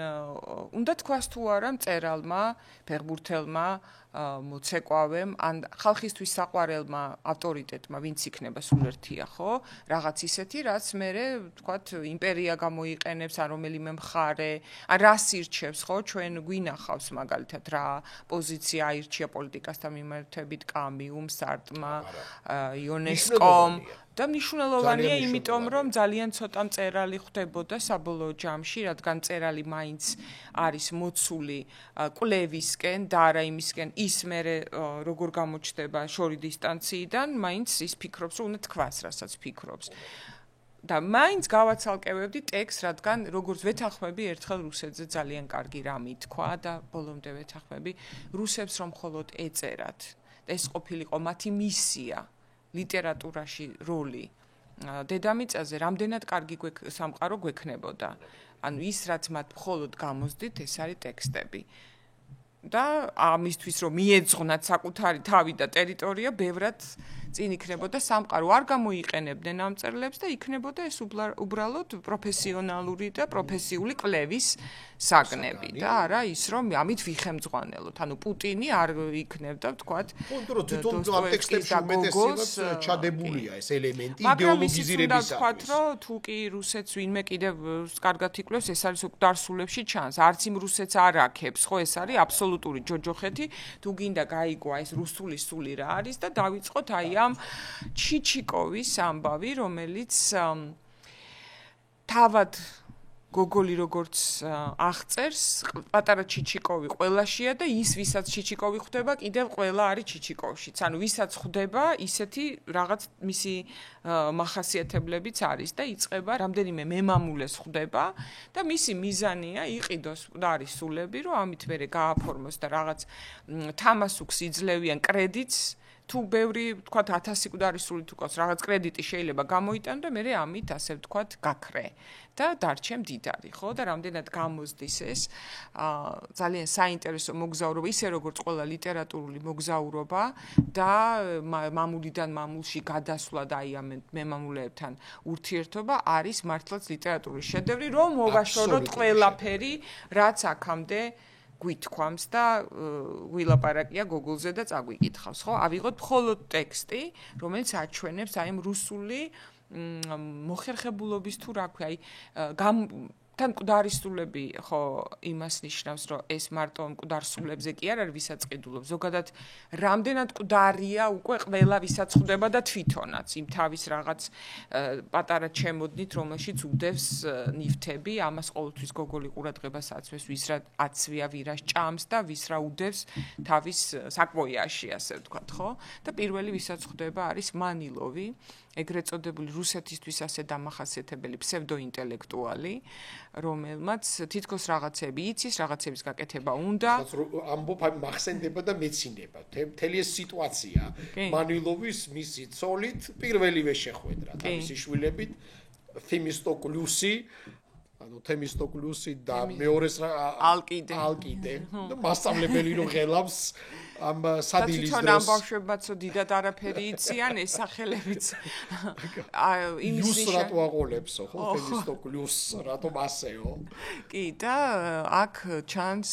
უნდა თქვას თუ არა მწერალმა, ფეხბურთელმა, მოცეკვავემ, ან ხალხისთვის საყვარელმა ავტორიტეტმა, ვინც იქნება სულ ერთია, ხო? რაღაც ისეთი, რაც მერე, ვთქვათ, იმპერია გამოიყენებს, ან რომელიმე მხარე, ან რას ირჩევს, ხო? ჩვენ გვინახავს მაგალითად რა პოზიცია აირჩია პოლიტიკასთან მიმართებით კამიუმ, სარტმა, იუნესკომ და მნიშვნელოვანია, იმიტომ რომ ძალიან ცოტა მწერალი ხვდებოდა საბოლოო ჯამში, რადგან მწერალი მაინც არის მოცული კვლევისკენ და არა იმისკენ ის მერე როგორ გამოჩნდება შორი დისტანციიდან, მაინც ის ფიქრობს, რომ უნდა თქვას, რასაც ფიქრობს. და მაინც გავაცალკევებდი ტექსტს, რადგან როგორც ვეთანხმები, ერთხელ რუსეთზე ძალიან კარგი რამე თქვა და ბოლომდე ვეთანხმები, რუსებს რომ მხოლოდ ეწერათ. ეს ყოფილიყო მათი მისია. ლიტერატურაში როლი დედამიწაზე რამდენად კარგი სამყარო გვექნებოდა. ანუ ის რაც მათ მხოლოდ გამოსდით, ეს არის ტექსტები. და ამისთვის რომ მიეძღვნათ საკუთარი თავი და ტერიტორია, ბევრად წინ იქნებოდა სამყარო. არ გამოიყენებდნენ ამ წერლებს და იქნებოდა ეს უბრალოდ პროფესიონალური და პროფესიული კვლევის საგნები და არა ის რომ ამით ვიხემძღვანელოთ. ანუ პუტინი არ იქნებდა, ვთქვათ, თვითონ ამ ტექსტებში უმეტესად ჩადებულია ეს ელემენტი იდეოლოგიზირებისა. ვთქვათ, რომ თუ კი რუსეთს ვინმე კიდევ კარგად იკვლევს, ეს არის უკდარსულებში ჩანს. არც იმ რუსეთს არ აქებს, ხო, ეს არის აბსოლუტური ჯოჯოხეთი. თუ გინდა გაიგვა ეს რუსული სული რა არის და დავიწყოთ აი ამ ჩიჩიკოვის ამბავი, რომელიც თავად გოგოლი როგორც აღწერს, პატარა ჩიჩიკოვი ყველაშია და ის ვისაც ჩიჩიკოვი ხვდება, კიდევ ყველა არის ჩიჩიკოვშიც. ანუ ვისაც ხვდება, ისეთი რაღაც მისი მახასიათებლებიც არის და იწყება რამდენიმე მემამულეს ხვდება და მისი მიზანია იყიდოს მკვდარი სულები, რომ ამით მერე გააფორმოს და რაღაც თამასუქს იძლევიან კრედიტს თუ ბევრი, ვთქვათ, 1000 მკვდარი სული თუ ყავს, რაღაც კრედიტი შეიძლება გამოიტანო და მერე ამით ასე ვთქვათ, გაქრე და დარჩე მდიდარი, ხო? და რამდენად გამოსდის ეს ძალიან საინტერესო მოგზაურობა, ისე როგორც ყველა ლიტერატურული მოგზაურობა და მამულიდან მამულში გადასვლა და აი ამ მემამულეებთან ურთიერთობა არის მართლაც ლიტერატურის შედევრი, რომ მოვაშოროთ ყველაფერი, რაც აქამდე გვითქვამს და ვილაპარაკია Google-ზე და წაგვიკითხავს, ხო? ავიღოთ მხოლოდ ტექსტი, რომელიც აჩვენებს აი ამ რუსული მოხერხებულობის თუ რა ქვია, აი თან მკვდარი სულები ხო იმას ნიშნავს, რომ ეს მარტო მკვდარ სულებზე კი არ არის, ვისაც ყიდულობს. ზოგადად რამდენად მკვდარია უკვე ყველა ვისაც ხვდება და თვითონაც იმ თავის რაღაც პატარა ჩემოდნით, რომელშიც უდევს ნივთები, ამას ყოველთვის გოგოლი ყურადღებას აცვეს, ვის რა აცვია ვირას ჭამს და ვის რა უდევს თავის საკვოიაში, ასე ვთქვათ, ხო? და პირველი ვისაც ხვდება არის მანილოვი, ეგრეთ წოდებული რუსეთისთვის ასე დამახასიათებელი ფსევდოინტელექტუალი, რომელმაც თითქოს რაღაცები იცის, რაღაცების გაკეთება უნდა. ამბობ მახსენდება და მეცინება. მთელი ეს სიტუაცია მანილოვის მისი ცოლით პირველივე შეხვედრა თავისი შვილებით თემისტოკლუსი, ანუ თემისტოკლუსი და მეორეს ალკიდე. და მასწავლებელი რო ღელავს ამ სადილის დროს. თვითონ ამ ბავშვებმაცო დიდად არაფერი იციან, ეს სახელებიც იმის ნიშანი. რატო აყოლებსო, ხო, თემისტოკლუს, რატომ ასეო? კი, და აქ ჩანს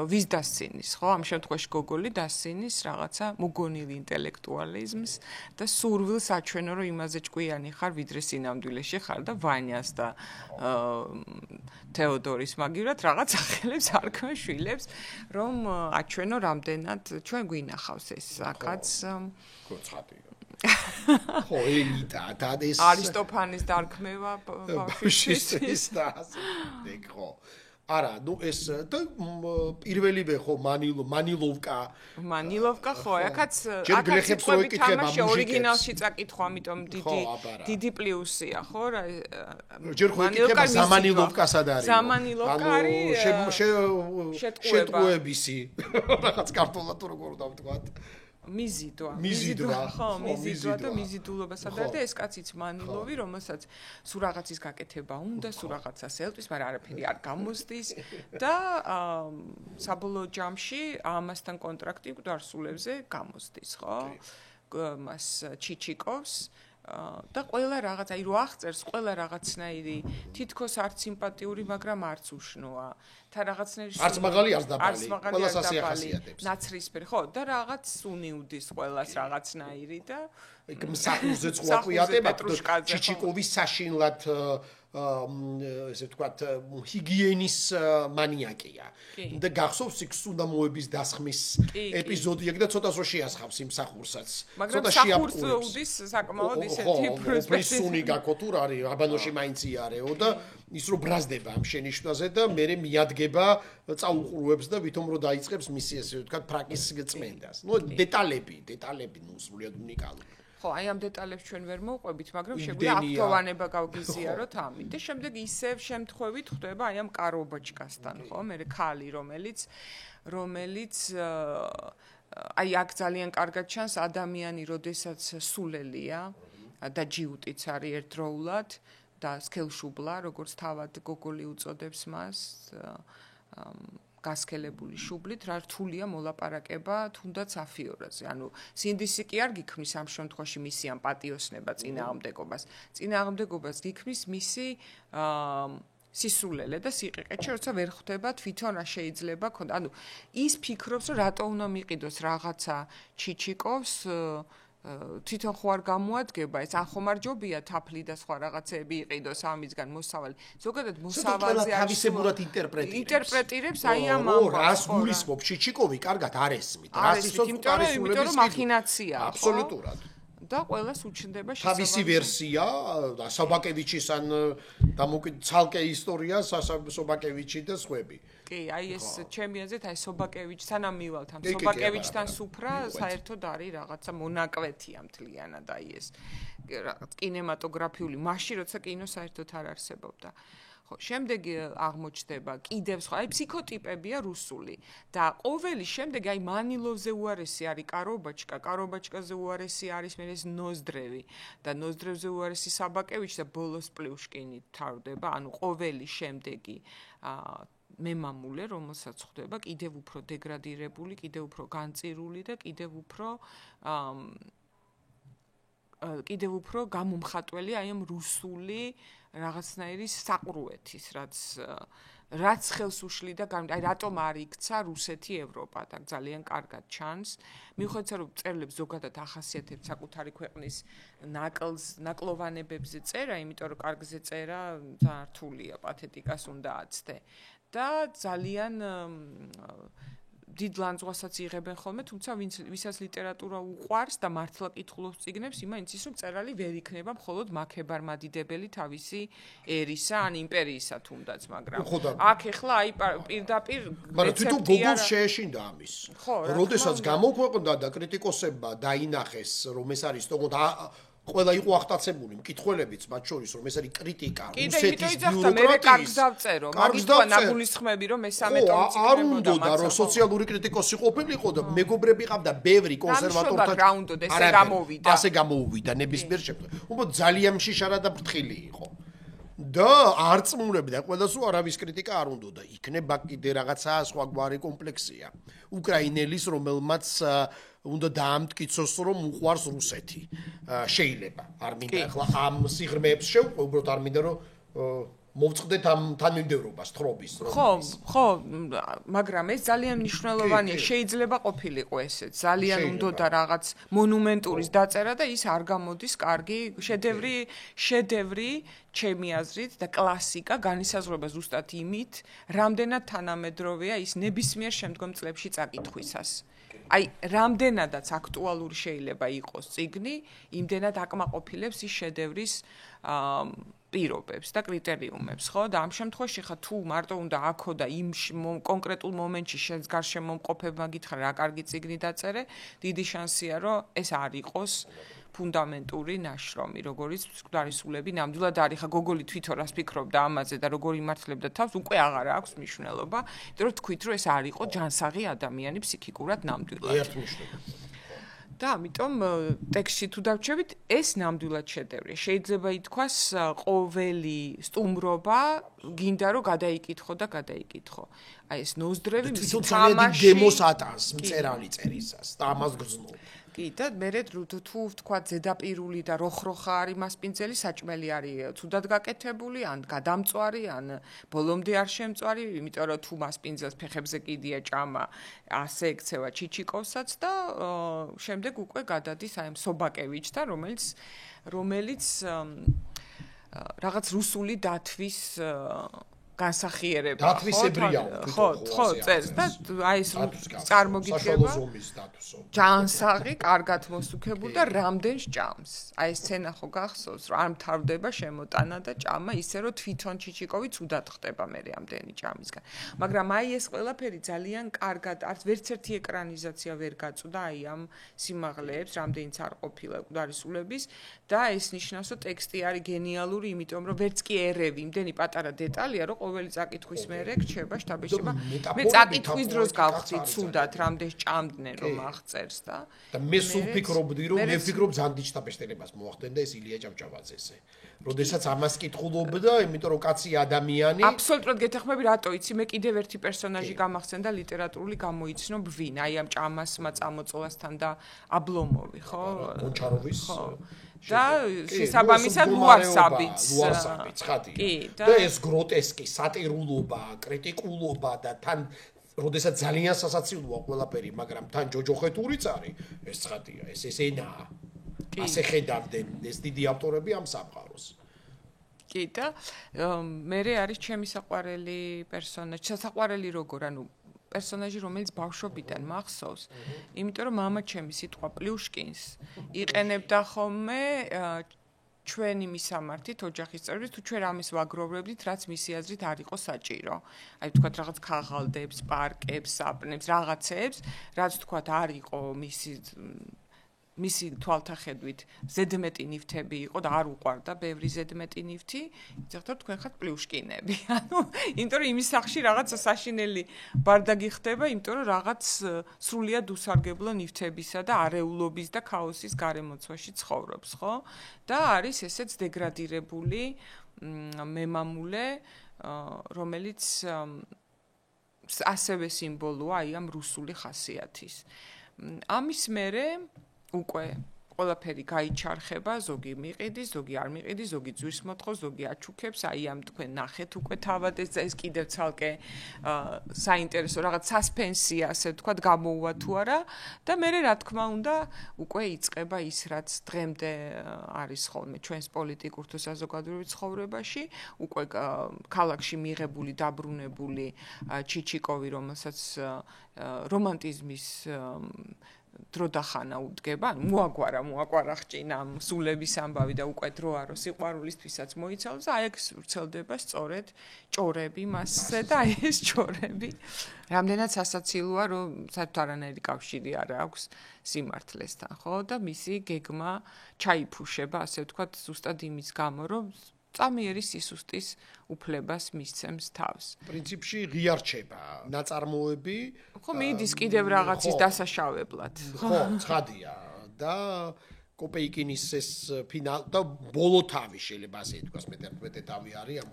ვის დასცინის, ხო? ამ შემთხვევაში გოგოლი დასცინის რაღაცა მოგონილ ინტელექტუალიზმს და სურვილს აჩვენო, რომ იმაზე ჭკვიანი ხარ, ვიდრე სინამდვილეში ხარ და ვანიას და თეოდორის მაგივრად რაღაც სახელებს არქმე შვილებს, რომ აჩვენო რამდენად ჩვენ გვინახავს ეს აქაც გოცხადია. ხო, ელიტა და ეს არისტოფანის დარქმევა ბავშვის და ასე ხო. არა, ნუ ეს და პირველივე ხო მანილოვკა ხო, აქაც გლეხებს რო იკითხება მუსიკას. ორიგინალში წაკითხვა, ამიტომ დიდი პლუსია, ხო? ჯერ ხო იკითხება ზამანილოვკასად არის. ზამანილოვკა არის შეტყუებისი. რაღაც კარტულად თუ როგორ დავთქვათ. მიზიდვა ხო მიზიდვა და მიზიდულობასა და ეს კაციც მანილოვი რომელსაც სულ რაღაცის გაკეთება უნდა სულ რაღაცას ელტვის მაგრამ არაფერი არ გამოსდის და საბოლოო ჯამში ამასთან კონტრაქტი გვდარსულებზე გამოსდის ხო მას ჩიჩიკოვს და ყველა რაღაც აი რო აღწერს ყველა რაღაცნაირი თითქოს არც სიმპათიური მაგრამ არც უშნოა და რაღაცნაირი არც მაღალი არც დაბალი ყველა სასიახასიათებს ნაცრისფერი ხო და რაღაც უნიუდის ყველას რაღაცნაირი და იქ მსახურზეც ყვაყვიატება ჩიჩიკოვის საშინლად ესე ვთქვათ ჰიგიენის მანიაკია და გახსოვს იქ სუდამოების დასხმის ეპიზოდი აქ და ცოტას რო შეასხავს იმ მსახურსაც ცოტა შეაპყურებს საკმაოდ ისეთი პრესუნი გაკო თუ არის აბანოში მაინც იარეო და ის რო ბრაზდება ამ შენიშვნაზე და მე მიადგება წაუყურებს და ვითომ რო დაიწყებს მისი ესე ვთქვათ ფრაკის წმენდას ნუ დეტალები ნუ სრულიად უნიკალური ხო, აი ამ დეტალებს ჩვენ ვერ მოვყვებით, მაგრამ შეგვიძლია აქტოვანება გავგიზიაროთ ამით. და შემდეგ ისევ შემთხვევით ხდება აი ამ კარობოჩკასთან, ხო? მე ხალი, რომელიც აი აქ ძალიან კარგად ჩანს ადამიანი, როდესაც სულელია და ჯიუტიც არის ერთდროულად და სქელშუბლა, როგორც თავად გოგოლი უწოდებს მას. გასქელებული შუბლით რა რთულია მოლაპარაკება თუნდაც αφიორაზე. ანუ სინდისი კი არ გიქმნის ამ შემთხვევაში მისი ამ პატიოსნება წინააღმდეგობას გიქმნის მისი სისულელე და სიყიყეჩი, როცა ვერ ხვდება თვითონ რა შეიძლება ქონდა. ანუ ის ფიქრობს, რომ რატო უნდა მიყიდოს რაღაცა ჩიჩიკოვს თვითონ ხო არ გამოადგება ეს ან ხომ არ ჯობია თაფლი და სხვა რაღაცეები იყიდოს ამისგან მოსავალი ზოგადად მოსავალზე თავისებურად ინტერპრეტირებს აი ამ რას გულისხმობს ჩიჩიკოვი კარგად არ ესმით რას იცოცხლებს იმიტომ რომ მახინაციაა აბსოლუტურად და ყველას უჩნდება თავისი ვერსია და საბაკევიჩის ან ცალკე ისტორია საბაკევიჩი და სხვები კი, აი ეს ჩემი აზრით აი სობაკევიჩს სანამ მივალთ ამ სობაკევიჩთან სუფრა საერთოდ არის რაღაცა მონაკვეთია მთლიანად აი ეს რაღაც კინემატოგრაფიული მასში როცა კინო საერთოდ არ არსებობდა. ხო, შემდეგ აღმოჩნდება კიდევ სხვა, აი ფსიქოტიპებია რუსული და ყოველი შემდეგი აი მანილოვზე უარესი არის კარობაჩკაზე უარესი არის მე ეს ნოზდრევი და ნოზდრევზე უარესი საბაკევიჩი და ბოლოს პლუშკინი თავდება, ანუ ყოველი შემდეგი მემამულე, რომელსაც ხვდება კიდევ უფრო დეგრადირებული, კიდევ უფრო განწირული და კიდევ უფრო გამომხატველი აი ამ რუსული რაღაცნაირი საყრუეთის, რაც ხელს უშლიდა აი რატომ არ იქცა რუსეთი ევროპა და ძალიან კარგად ჩანს. მიუხედავად რომ წერილებს ზოგადად ახასიათებს საკუთარი ქვეყნის ნაკლოვანებებზე წერა, იმიტომ რომ კარგზე წერა ძალიან რთულია, პათეტიკას უნდა აცდე. და ძალიან დიდ ლანძღვასაც იღებენ ხოლმე, თუმცა ვისაც ლიტერატურა უყვარს და მართლა კითხულობს წიგნებს, იმაინც ის რომ წერალი ვერ იქნება მხოლოდ მაქებარმადიდებელი თავისი ერისა ან იმპერიისა თუნდაც, მაგრამ აქ ეხლა აი პირდაპირ მაგრამ თვითონ გოგოლს შეეშინდა ამის. როდესაც გამოქვეყნდა და კრიტიკოსებმა დაინახეს, რომ ეს არის თქო ყველა იყო ახტაცებული მკითხველებიც მათ შორის რომ ეს არის კრიტიკა რუსეთის ბიუროკრატიის მაგითო ნაგულისხმები რომ მესამე ტომი არ უნდა რომ სოციალური კრიტიკოსი ყოფილიყო და მეგობრები ყავდა ბევრი კონსერვატორთა ასე გამოუვიდა ნებისმიერ შემთხვევაში უბრალოდ ძალიან მშიშარა და ფრთხილი იყო და არ წმულებდა ყველას რომ არავის კრიტიკა არ უნდა და იქნება კიდე რაღაცა სხვაგვარი კომპლექსია უკრაინელის რომელმაც უნდა დაამტკიცოს რომ უყვარს რუსეთი შეიძლება არ მინდა ახლა ამ სიღრმეებს შევყვე უბრალოდ არ მინდა რომ მოვწყდეთ ამ თანმიმდევრობას თხრობის ხო მაგრამ ეს ძალიან მნიშვნელოვანია შეიძლება ყოფილიყო ესეც ძალიან უნდა რაღაც მონუმენტურის დაწერა და ის არ გამოდის კარგი შედევრი ჩემი აზრით და კლასიკა განისაზღვრება ზუსტად იმით რამდენად თანამედროვეა ის ნებისმიერ შემდგომ წლებში წაკითხვისას აი რამდენადაც აქტუალური შეიძლება იყოს წიგნი, იმდენად აკმაყოფილებს ის შედევრის პირობებს და კრიტერიუმებს, ხო? და ამ შემთხვევაში ხა თუ მარტო უნდა აქო და იმ კონკრეტულ მომენტში შენს გარშემომყოფებმა გითხრა რა კარგი წიგნი დაწერე, დიდი შანსია რომ ეს არ იყოს ფუნდამენტური ნაშრომი, როგორიც გვარისულები ნამდვილად არის. ხა გოგოლი თვითონ რას ფიქრობდა ამაზე და როგორ იმართლებდა თავს, უკვე აღარ აქვს მნიშვნელობა, იმიტომ რომ თქვით რომ ეს არ იყო ჯანსაღი ადამიანი ფსიქიკურად ნამდვილად. ერთმნიშვნელობა. და ამიტომ ტექსტში თუ დავჩებით, ეს ნამდვილად შედევრია. შეიძლება ითქვას, ყოველი სტუმრობა გინდა რომ გადაიკითხო და გადაიკითხო. აი ეს ნოზდრევი თვითონ ძალიან გემოს ატანს მწერალი წერისას და ამას გრძნობს. კი და მე თუ ვთქვა ზედაპირული და როხროხა არის მასპინძელი საჭმელი არის თუდად გაკეთებული ან გადამწვარი ან ბოლომდე არ შემწვარი, იმიტომ რომ თუ მასპინძელს ფეხებზე კიდია ჭამა, ასე ექცევა ჩიჩიკოვსაც და შემდეგ უკვე გადადის აი ამ სობაკევიჩთან, რომელიც რაღაც რუსული დათვის განსახიერება დათვისებრია ხო წერს და აი ეს წარმოგიდგება ჯანსაღი კარგად მოსუქებული და რამდენ ჭამს აი ეს სცენა ხო გახსოვს რომ არ მთავრდება შემოტანა და ჭამა ისე რომ თვითონ ჩიჩიკოვი ცუდად ხდება მე ამდენი ჭამისგან მაგრამ აი ეს ყველაფერი ძალიან კარგად არც ვერც ერთი ეკრანიზაცია ვერ გაწვდა აი ამ სიმაღლეებს რამდენიც არ ყოფილა დარისულების და ეს ნიშნავს რომ ტექსტი არის გენიალური იმიტომ რომ ვერც კი ერევი იმდენი პატარა დეტალია რომ ყოველი წაკითხვის მერე რჩება შტაბეშება მე წაკითხვის დროს გავხდი ცუდად რამდენ ჭამდნენ რომ აღწერს და მე სულ ფიქრობდი რომ მე ვფიქრობ ზანდი შტაბეშტელებას მოახდენდა ეს ილია ჭავჭავაძესე როდესაც ამას კითხულობდა იმიტომ რომ კაცი ადამიანი აბსოლუტურად გეთახმები რატო იცი მე კიდევ ერთი პერსონაჟი გამახსენდა ლიტერატურული გამოიცნო ბვინ აი ამ ჭამასმა წამოწოლასთან და აბლომოვი ხო გონჩაროვის და შესაბამისად ლუარსაბიც ხადია და ეს გროტესკი სატირულობა კრიტიკულობა და თან როდესაც ძალიან სასაცილოა ყველაფერი მაგრამ თან ჯოჯოხეთურიც არის ეს ხადია ეს ენაა ასე ხედავდნენ ეს დიდი ავტორები ამ სამყაროს კი და მე არის ჩემი საყვარელი პერსონაჟი საყვარელი როგორ ანუ პერსონაჟი რომელიც ბავშვობიდან მახსოვს იმიტომ რომ მამა ჩემი სიტყვა პლიუშკინს იყენებდა ხოლმე ჩვენი მისამართით ოჯახის წევრებს თუ ჩვენ ამის ვაგროვებდით რაც მისი აზრით არ იყო საჭირო აი ვთქვათ რაღაც ქაღალდებს პარკებს საპნებს რაღაცებს რაც ვთქვათ არ იყო მისი თვალთახედვით ზედმეტი ნივთები იყო და არ უყვარდა ბევრი ზედმეტი ნივთი, იცით რომ თქვენ ხართ პლიუშკინები. ანუ იმიტომ რომ იმის სახში რაღაც საშინელი ბარდაგი ხდება, იმიტომ რომ რაღაც სრულიად უსარგებლო ნივთებისა და არეულობის და ქაოსის გარემოცვაში ცხოვრობს, ხო? და არის ესეც დეგრადირებული მემამულე, რომელიც ასევე სიმბოლოა აი ამ რუსული ხასიათის. ამის მერე უკვე ყველაფერი გაიჩარხება, ზოგი მიყიდის, ზოგი არ მიყიდის, ზოგი ძვირს მოთხოვს, ზოგი აჩუქებს, აი ამ თქვენ ნახეთ უკვე თავად ეს კიდევ ცალკე საინტერესო რაღაც სასპენსია, ასე ვთქვათ, გამოუვა თუ არა და მე რა თქმა უნდა უკვე იწყება ის რაც დღემდე არის ხოლმე ჩვენს პოლიტიკურ თუ საზოგადოებრივ ცხოვრებაში, უკვე ქალაქში მიღებული, დაბრუნებული ჩიჩიკოვი, რომელსაც რომანტიზმის დრო დახანა უდგება, მოაგვარა ხჭინა სულების ამბავი და უკვე დროა რომ სიყვარულისთვისაც მოიცავს და აი ეგ ვრცელდება სწორედ ჭორები მასზე და აი ეს ჭორები რამდენად სასაცილოა რომ საერთოდ არანაირი კავშირი არ აქვს სიმართლესთან, ხო? და მისი გეგმა ჩაიფუშება, ასე ვთქვათ, ზუსტად იმის გამო, რომ წამიერი სისუსტის უფლებას მისცემს თავს. პრინციპში ღიარჩება ნაწარმოები. ხო, მიდის კიდევ რაღაცის დასაშავებლად. ხო, ცხადია და კოპეიკინის ეს ფინალ და ბოლო თავი შეიძლება ასე ითქვას, მე თავი არის ამ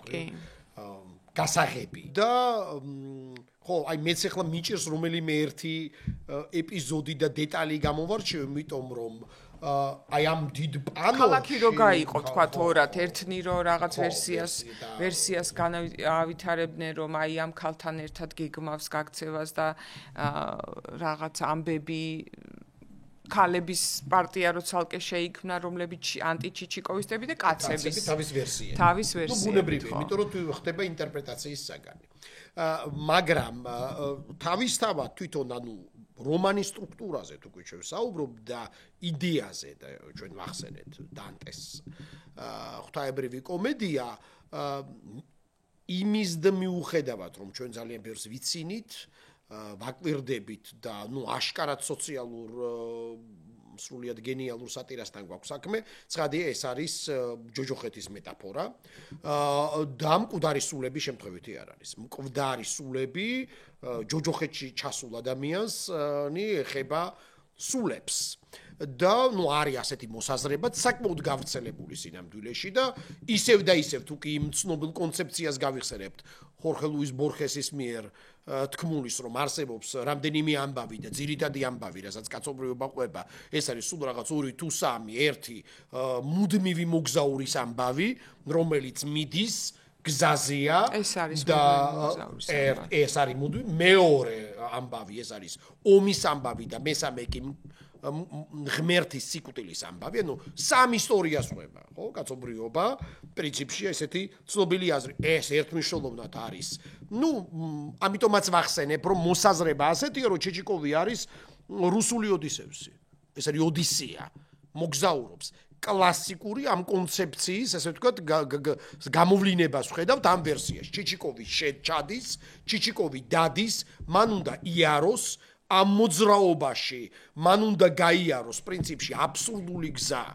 გასაღები. და ხო, აი მეც ახლა მიჭირს რომელიმე ერთი ეპიზოდი და დეტალი გამოვარჩევ, იმიტომ რომ აი ამ დიდ პანელში ქალაქი რო გაიყო თქვა თორად ერთნი რო რაღაც ვერსიას განავითარებდნენ რომ აი ამ ქალთან ერთად გეგმავს გაქცევას და რაღაც ამბები ქალების პარტია რო ცალკე შეიქმნა რომლებიც ანტიჩიჩიკოვისტები და კაცების თავის ვერსია ნუ ბუნებრივია იმიტომ რომ ხდება ინტერპრეტაციის საგანი მაგრამ თავისთავად თვითონ ანუ რომანის სტრუქტურაზე თუ გვიჩვევ საუბრობ და იდეაზე და ჩვენ ვახსენეთ დანტეს ღვთაებრივი კომედია იმის და მიუხედავად რომ ჩვენ ძალიან ბევრს ვიცინით ვაკვირდებით და ნუ აშკარად სოციალურ სრულიად გენიალურ სატირასთან გვაქვს საქმე, ცხადია ეს არის ჯოჯოხეთის მეტაფორა და მკვდარი სულები შემთხვევითი არ არის. მკვდარი სულები ჯოჯოხეთში ჩასულ ადამიანს ეხება სულებს და ნუ არის ასეთი მოსაზრებაც საკმაოდ გავრცელებული სინამდვილეში და ისევ თუ კი იმ ცნობილ კონცეფციას გავიხსენებთ ხორხე ლუის ბორხესის მიერ თქმულის რომ არსებობს რამდენიმე ამბავი და ძირითადი ამბავი რასაც კაცობრიობა ყვება ეს არის სულ რაღაც 2 თუ 3 ერთი მუდმივი მოგზაურის ამბავი რომელიც მიდის გზაზეა და ეს არის მუდმივი მეორე ამბავი ეს არის ომის ამბავი და მესამე კი ღმერთის სიკვდილის ამბავი, ანუ სამ ისტორიას ყვება, ხო, კაცობრიობა, პრინციპში ესეთი ცნობილი აზრი. ეს ერთმნიშვნელოვნად არის. ნუ, ამიტომაც ვახსენებ, რომ მოსაზრება ასეთია, რომ ჩეჩიკოვი არის რუსული ოდისევსი. ეს არის ოდისეა, მოგზაურობს. კლასიკური ამ კონცეფციის, ასე ვთქვათ, გამოვლინებას ვხედავთ ამ ვერსიაში. ჩეჩიკოვი ჩადის, ჩეჩიკოვი დადის, მან უნდა იაროს ამ მოძრაობაში მან უნდა გაიაროს პრინციპში აბსურდული გზა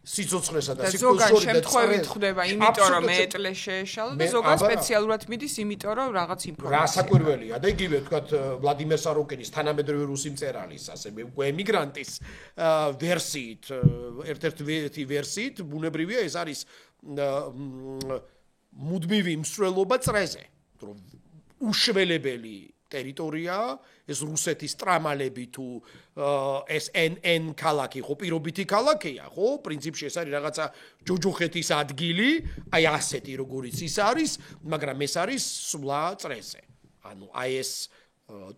სიცოცხლესა და სიკვდილის შორის და შემთხვევით ხდება იმიტომ რომ ეტლე შეეშალა და ზოგადად სპეციალურად მიდის იმიტომ რომ რაღაც ინფორმაცია რა საკვირველია და იგივე ვთქვათ ვლადიმერ საროკინის თანამედროვე რუსი მწერალის ასევე უკვე ემიგრანტის ვერსიით ერთ-ერთი ვერსიით ბუნებრივია ეს არის მუდმივი მსვლელობა წრეზე რომ უშველებელი ტერიტორია ეს რუსეთის ტრამალები თუ ეს NN ქალაქი ხო პირობითი ქალაქია ხო პრინციპში ეს არის რაღაცა ჯოჯოხეთის ადგილი აი ასეთი როგორიც ის არის მაგრამ ეს არის სვლა წრეზე ანუ აი ეს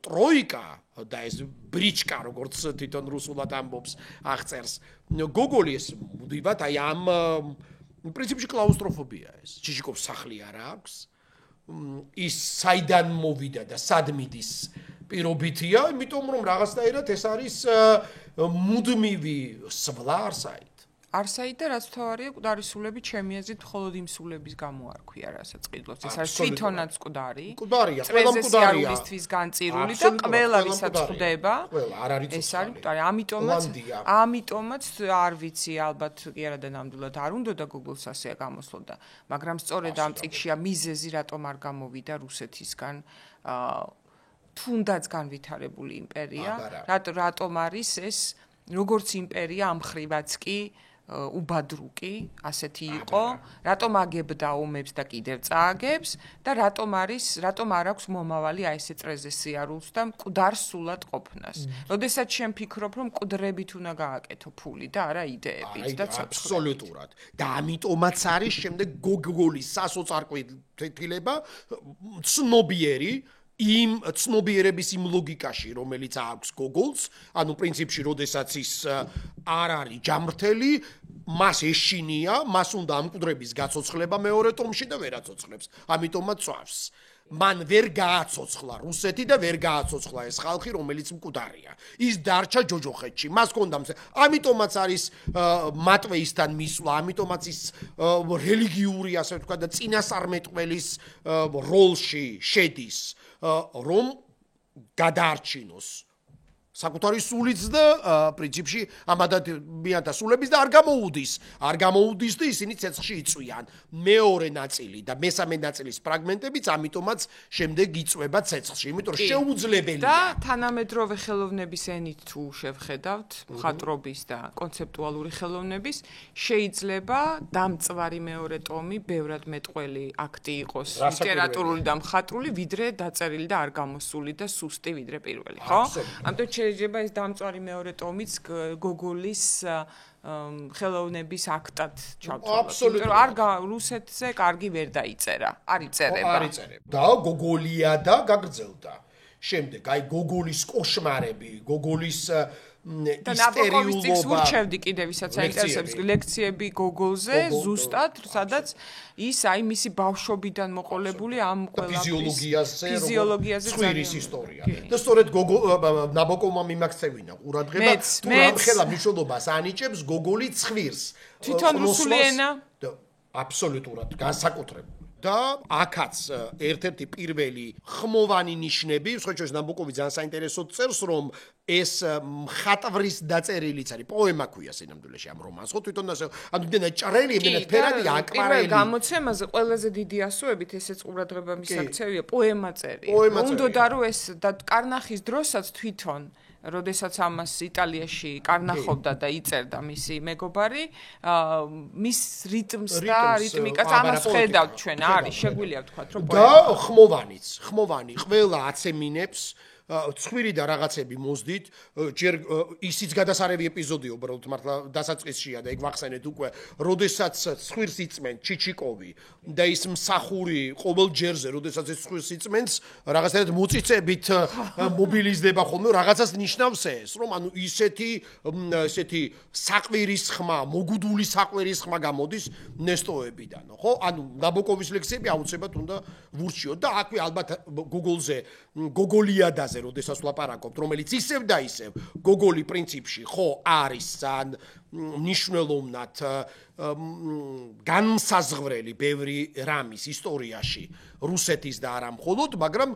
ტროიკა და ეს ბრიჩკა როგორც თვითონ რუსულად ამბობს აღწერს გოგოლი ეს მუდმივად აი ამ პრინციპში კლაუსტროფობია ეს ჩიჩიკოვს სახლი არ აქვს ის საიდან მოვიდა და სად მიდის პირობითია, იმიტომ რომ რაღაცნაირად ეს არის მუდმივი სვლა არსაით. არსაით და რაც თავარია, მკვდარი სულები ჩემი აზრით მხოლოდ იმ სულების გამო არ ქვია, რასაც ყიდულობს. ეს არის თვითონაც მკვდარი. მკვდარია, ყველა მკვდარია. წრეზე განწირული და ყველა ვისაც ხვდება. არ არის ეს არის მკვდარი. ამიტომაც არ ვიცი, ალბათ კი არა და ნამდვილად არ უნდა და Google-ს ასეა გამოსვლოდა. მაგრამ სწორედ ამ წიგშია მიზეზი, რატომ არ გამოვიდა რუსეთისგან თუნდაც განვითარებული იმპერია, რატომ არის ეს როგორც იმპერია ამ ხრივაც კი უბადრუკი, ასეთი იყო, რატომ აგებდა ომებს და კიდევ წააგებს და რატომ არ აქვს მომავალი აი ესე წრეზე სიარულს და მკვდარ სულად ყოფნას. როდესაც შენ ფიქრობ, რომ მკვდრებით უნდა გააკეთო ფული და არა იდეებით და ცოცხლებით. აბსოლუტურად. და ამიტომაც არის შემდეგ გოგოლის სასოწარკვეთილება ცნობიერი იმ ცნობიერების იმ ლოგიკაში, რომელიც აქვს გოგოლს, ანუ პრინციპში, როდესაც ის არ არის ჯამრთელი, მას ეშინია, მას უნდა ამ მკვდრების გაცოცხლება მეორე ტომში და ვერაცოცხლებს. ამიტომაც წვავს. მან ვერ გააცოცხლა რუსეთი და ვერ გააცოცხლა ეს ხალხი, რომელიც მკვდარია. ის დარჩა ჯოჯოხეთში. მას ჰქონდა ამიტომაც არის მატვეისთან მისვლა, ამიტომაც ის რელიგიური, ასე ვთქვათ, და წინასწარმეტყველის როლში შედის. რომ გადაარჩინოს საკუთარი სულიც და პრინციპში ამადადმიანთა სულების და არ გამოუდის და ისინი ცეცხლში იწვიან მეორე ნაწილი და მესამე ნაწილის ფრაგმენტებიც ამიტომაც შემდეგ იწვება ცეცხლში იმიტომ რომ შეუძლებელია და თანამედროვე ხელოვნების ენით თუ შევხედავთ მხატვრობის და კონცეპტუალური ხელოვნების შეიძლება დამწვარი მეორე ტომი ბევრად მეტყველი აქტი იყოს ლიტერატურული და მხატვრული ვიდრე დაწერილი და არ გამოსული და სუსტი ვიდრე პირველი ხო ამიტომ შეიძლება ეს დამწვარი მეორე ტომიც გოგოლის ხელოვნების აქტად ჩავთვალოთ. იმიტომ რომ არ რუსეთზე კარგი ვერ დაიწერა. არ იწერება. და გოგოლია და გაგრძელდა. შემდეგ აი გოგოლის კოშმარები, გოგოლის და ნაბოკოვის წიგნს ვურჩევდი კიდევ ვისაც აინტერესებს ლექციები გოგოლზე ზუსტად სადაც ის აი მისი ბავშვობიდან მოყოლებული ამ ფიზიოლოგიაზე ცხვირის ისტორია და სწორედ ნაბოკოვმა მიმაქცევინა ყურადღება თუ რამხელა მნიშვნელობას ანიჭებს გოგოლი ცხვირს თვითონ რუსული ენა აბსოლუტურად განსაკუთრებული და აქაც ერთ-ერთი პირველი ხმოვანი ნიშნები, სხვათა ნაბოკოვი ძალიან საინტერესოდ წერს, რომ ეს მხატვრის დაწერილიც არის, პოემა ქვია სინამდვილეში ამ რომანს, ხო თვითონ ასე, ანუ იმენა ჭრელი, იმენა ფერადი, აკვარელი. პირველ გამოცემაზე ყველაზე დიდი ასოებით ესეც ყურადღება მისაქცევია, პოემა წერია. უნდოდა რომ ეს და კარნახის დროსაც თვითონ როდესაც ამას იტალიაში კარნახობდა და იწერდა მისი მეგობარი, მის რიტმს და რიტმიკას ამას ხედავთ ჩვენ, არის შეგვიძლია ვთქვათ, რომ და ხმოვანი ყველა აცემინებს ცხვირი და რაღაცები მოздით, ჯერ ისიც გადასარევი ეპიზოდია, უბრალოდ მართლა დასაწყისშია და ეგ ვახსენეთ უკვე, როდესაც ცხვირს იწმენ ჩიჩიკოვი და ის მსახური ყოველ ჯერზე, როდესაც ეს ცხვირს იწმენს, რაღაცნაირად მოწიწებით მობილიზდება ხოლმე, რაღაცას ნიშნავს ეს, რომ ანუ ისეთი საყვირის ხმა, მოგუდული საყვირის ხმა გამოდის ნესტოებიდან, ხო? ანუ ნაბოკოვის ლექსიები აუცილებლად უნდა ვურჩიოთ და აქვე ალბათ Google-ზე გოგოლიადაზე როდესაც ვლაპარაკობთ, რომელიც ისევ და ისევ გოგოლი პრინციპში ხო არის ან ნიშნულოვნად განმსაზღვრელი ბევრი რამის ისტორიაში რუსეთის და არა მხოლოდ, მაგრამ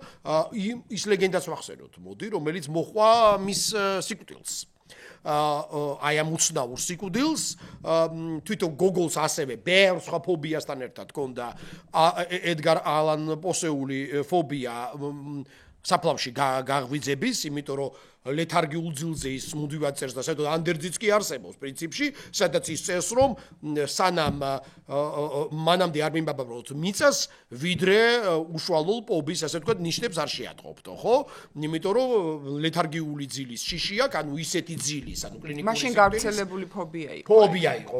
ის ლეგენდას ვახსენოთ, მოდი, რომელიც მოხვა მის სიკვდილს. აი ამ უცნაურ სიკვდილს თვითონ გოგოლს ასევე ბევრ სხვა ფობიასთან ერთად ჰქონდა ედგარ ალან პოსეული ფობია საფლავში გაღვიძების, იმიტომ რომ ლეთარგიულ ძილზე ის მუდმივად წერს და საერთოდ ანდერძიც კი არსებობს პრინციპში, სადაც ის წერს, რომ სანამ მანამდე არ მიმაბაბროთ მიწას, ვიდრე უშუალო პობის, ასე ვთქვათ, ნიშნებს არ შეატყობთო, ხო? იმიტომ რომ ლეთარგიული ძილის შიში აქვს, ანუ ისეთი ძილის, ანუ კლინიკური მაშინ გავრცელებული ფობია იყო. ფობია იყო.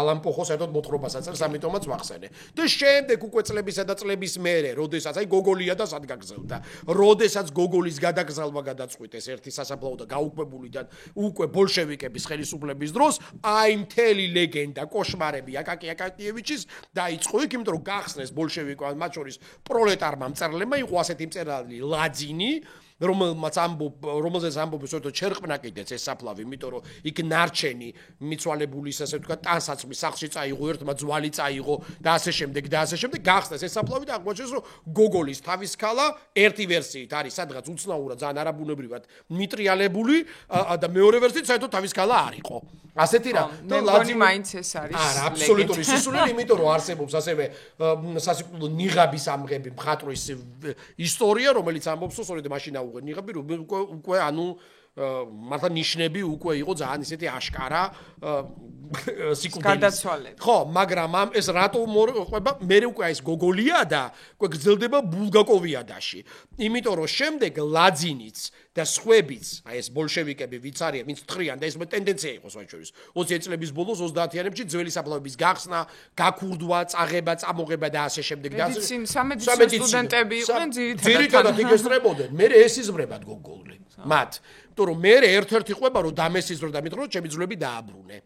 ალან პოხო საერთოდ მოთხრობას აწერს, ამიტომაც ვახსენე. და შემდეგ უკვე წლებისა და წლების მერე, როდესაც აი გოგოლია და სად გაგზელდა, როდესაც გოგოლის გადაგზალვა გადაწყვიტეს ერთი სასაფლაო და გაუქმებულიდან უკვე ბოლშევიკების ხელისუფლების დროს აი მთელი ლეგენდა კოშმარები აკაკი აკაკიევიჩის დაიწყო იქ, იმიტომ რომ გახსნეს ბოლშევიკმა, მათ შორის პროლეტარმა მწერლებმა იყო ასეთი მწერალი ლაძინი, რომელზეც ამბობს თორე ჩერყნა კიდეც ეს საფლავი, იმიტომ რომ იქ ნარჩენი მიცვალებულის, ასე ვთქვათ, ტანსაცმლის სახლში წაიღო, ერთმა ძვალი წაიღო და ასე შემდეგ და ასე შემდეგ გახსნეს ეს საფლავი და აღმოჩნდეს, რომ გოგოლის თავის ქალა ერთი ვერსიით არის სადღაც უცნაურად ძალიან არაბუნებრივად მიტრიალებული და მეორე ვერსიით საერთოდ თავის ქალა არ იყო. ასეთი რა და ლაძინი მაინც ეს არის. არა, აბსოლუტური სისულელი, იმიტომ რომ არსებობს ასევე სასიკვდილო ნიღაბის ამღები მხატვრის ისტორია, რომელიც ამბობს, რომ სწორედ მაშინ ნიღაბი უკვე ანუ მართლა ნიშნები უკვე იყო ძალიან ისეთი აშკარა სიკვდილის გადაცვალები. ხო, მაგრამ ამ ეს რატო მოყვება? მე უკვე ეს გოგოლიადა უკვე გრძელდება ბულგაკოვიადაში. იმიტომ რომ შემდეგ ლაძინიც და სხვებიც, აი ეს ბოლშევიკები ვიც არიან, ვინც თხრიან და ეს ტენდენცია იყო სხვა შორის. 20 წლების ბოლოს 30-იანებში ძველი საფლავების გახსნა, გაქურდვა, წაღება, წამოღება და ასე შემდეგ და ასე. სამედიცინო სტუდენტები იყვნენ ძირითადად იქ ესწრებოდნენ. მე ეს იზმრებად გოგოლი. მათ რომ მე ერთ-ერთი ყვება რომ დამესიზრო და მითხრა რომ ჩემი ძვლები დააბრუნე.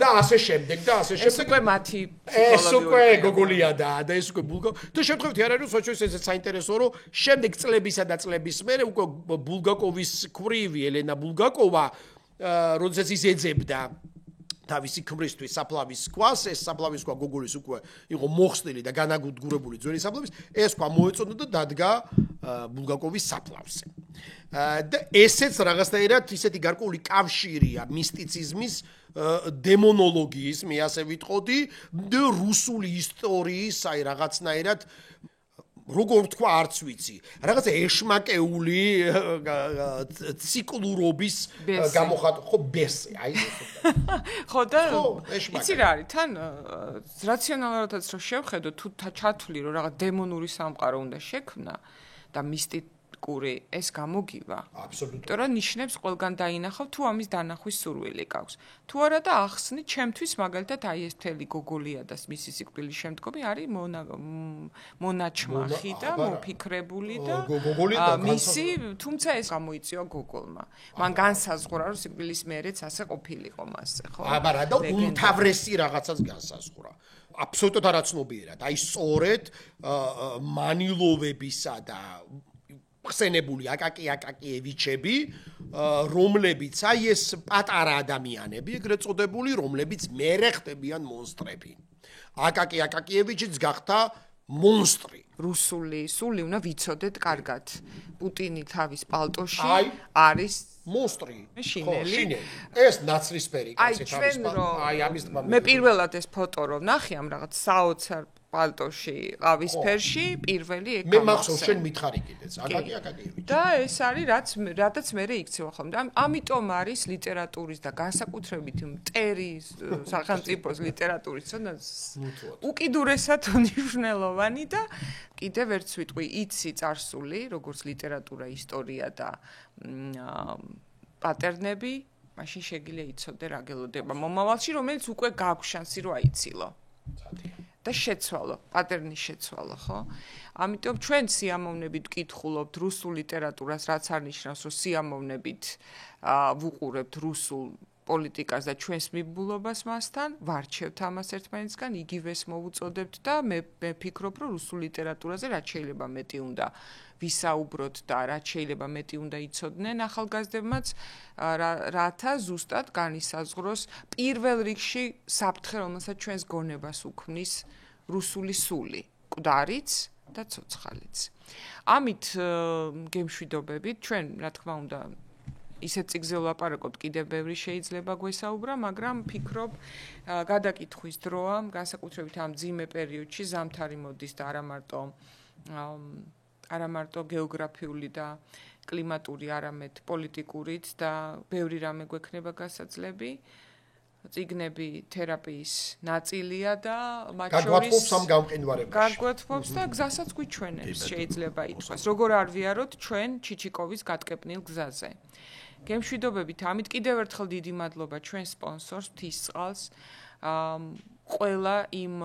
და ასე შემდეგ და ასე შემდეგ. ეს უკვე მათი ეს უკვე გოგოლიადა და ეს უკვე ბულგაკოვი. და შემთხვევით არ არის სხვა შორის ესეც საინტერესო რომ შემდეგ წლებისა და წლების მერე უკვე ბულგაკოვის ქვრივი ელენა ბულგაკოვა როდესაც ის ეძებდა თავისი ქმრისთვის საფლავის ქვას, ეს საფლავის ქვა გოგოლის უკვე იყო მოხსნილი და განაგუდგურებული ძველი საფლავის, ეს ქვა მოეწოდა და დადგა ბულგაკოვის საფლავზე. და ესეც რაღაცნაირად ისეთი გარკვეული კავშირია მისტიციზმის, დემონოლოგიის, მე ასე ვიტყოდი, და რუსული ისტორიის, აი რაღაცნაირად როგორ ვთქვა, არც ვიცი. რაღაცა ეშმაკეული ციკლურობის გამოხატვა, ხო, ბესი, აი ეს. ხო და იცი რა არის, თან რაციონალურადაც რო შევხედო, თუ ჩათვლი რომ რაღაც დემონური სამყარო უნდა შექმნა და მისტიკური ეს გამოგივა. აბსოლუტურად. იმიტომ რომ ნიშნებს ყველგან დაინახავ, თუ ამის დანახვის სურვილი გაქვს. თუ არა და ახსნი, ჩემთვის მაგალითად აი ეს მთელი გოგოლიადას მისი სიკვდილის შემდგომი არის მონაჩმახი და მოფიქრებული და მისი, თუმცა ეს გამოიწვია გოგოლმა. მან განსაზღვრა, რომ სიკვდილის მერეც ასე ყოფილიყო მასზე, ხო? აბარა და უმთავრესი რაღაცას განსაზღვრა. აბსოლუტურად არაცნობიერად. აი სწორედ მანილოვებისა და ხსენებული აკაკი აკაკიევიჩები, რომლებიც აი ეს პატარა ადამიანები, ეგრეთ წოდებული, რომლებიც მერე ხდებიან მონსტრები. აკაკი აკაკიევიჩიც გახდა მონსტრი. რუსული სული უნდა ვიცოდეთ კარგად. პუტინი თავის პალტოში არის მონსტრი. შინელი. ეს ნაცრისფერი კაცი თავის აი ამის მე პირველად ეს ფოტო რომ ნახე ამ რაღაც საოცარ პალტოში, ყავისფერში, პირველი ეგ მე მახსოვს შენ მითხარი კიდეც, აკაკი. და ეს არის რადაც მე იქცევა ხოლმე. ამიტომ არის ლიტერატურის და განსაკუთრებით მტერის სახელმწიფოს ლიტერატურის უკიდურესად მნიშვნელოვანი და კიდევ ერთ ვიტყვი, იცი წარსული, როგორც ლიტერატურა, ისტორია და პატერნები, მაშინ შეგიძლია იცოდე რა გელოდება მომავალში, რომელიც უკვე გაქვს შანსი რომ აიცილო. და შეცვალო, პატერნის შეცვალო, ხო? ამიტომ ჩვენ სიამოვნებით ვკითხულობთ რუსულ ლიტერატურას, რაც არნიშნავს, რომ სიამოვნებით ვუყურებთ რუსულ პოლიტიკას და ჩვენს მიბულობას მასთან, ვარჩევთ ამას ერთმანეთისგან, იგივეს მოვუწოდებთ და მე ვფიქრობ, რომ რუსულ ლიტერატურაზე რაც შეიძლება მეტი უნდა ვისაუბროთ და რაც შეიძლება მეტი უნდა იცოდნენ ახალგაზრდებმაც, რათა ზუსტად განისაზღვროს პირველ რიგში საფრთხე, რომელსაც ჩვენს გონებას უქმნის რუსული სული, მკვდარიც და ცოცხალიც. ამით გემშვიდობებით, ჩვენ რა თქმა უნდა ისეთ წიგნზე ვლაპარაკობთ, კიდევ ბევრი შეიძლება გვესაუბრა, მაგრამ ვფიქრობ, გადაკითხვის დროა, განსაკუთრებით ამ ძიმე პერიოდში ზამთარი მოდის და არა მარტო გეოგრაფიული და კლიმატური, არამედ პოლიტიკურიც და ბევრი რამე გვექნება გასაძლები. წიგნები თერაპიის ნაწილია და მათ შორის გაგვათხოვს ამ გამყინვარებაში. გაგვათხოვს და გზასაც გვიჩვენებს, შეიძლება ითქვას. როგორ არ ვიაროთ ჩვენ ჩიჩიკოვის გატკეპნილ გზაზე. გემშვიდობებით, ამით კიდევ ერთხელ დიდი მადლობა ჩვენ სპონსორს მთისწყალს, ყველა იმ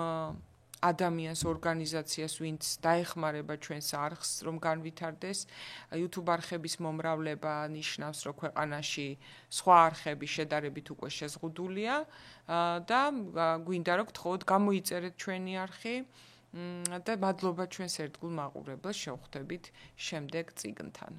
ადამიანს, ორგანიზაციას, ვინც დაეხმარება ჩვენს არხს, რომ განვითარდეს. YouTube არხების მომრავლება ნიშნავს, რომ ქვეყანაში სხვა არხები შედარებით უკვე შეზღუდულია და გვინდა რომ გთხოვოთ გამოიწერეთ ჩვენი არხი და მადლობა ჩვენს ერთგულ მაყურებელს, შევხვდებით შემდეგ წიგნთან.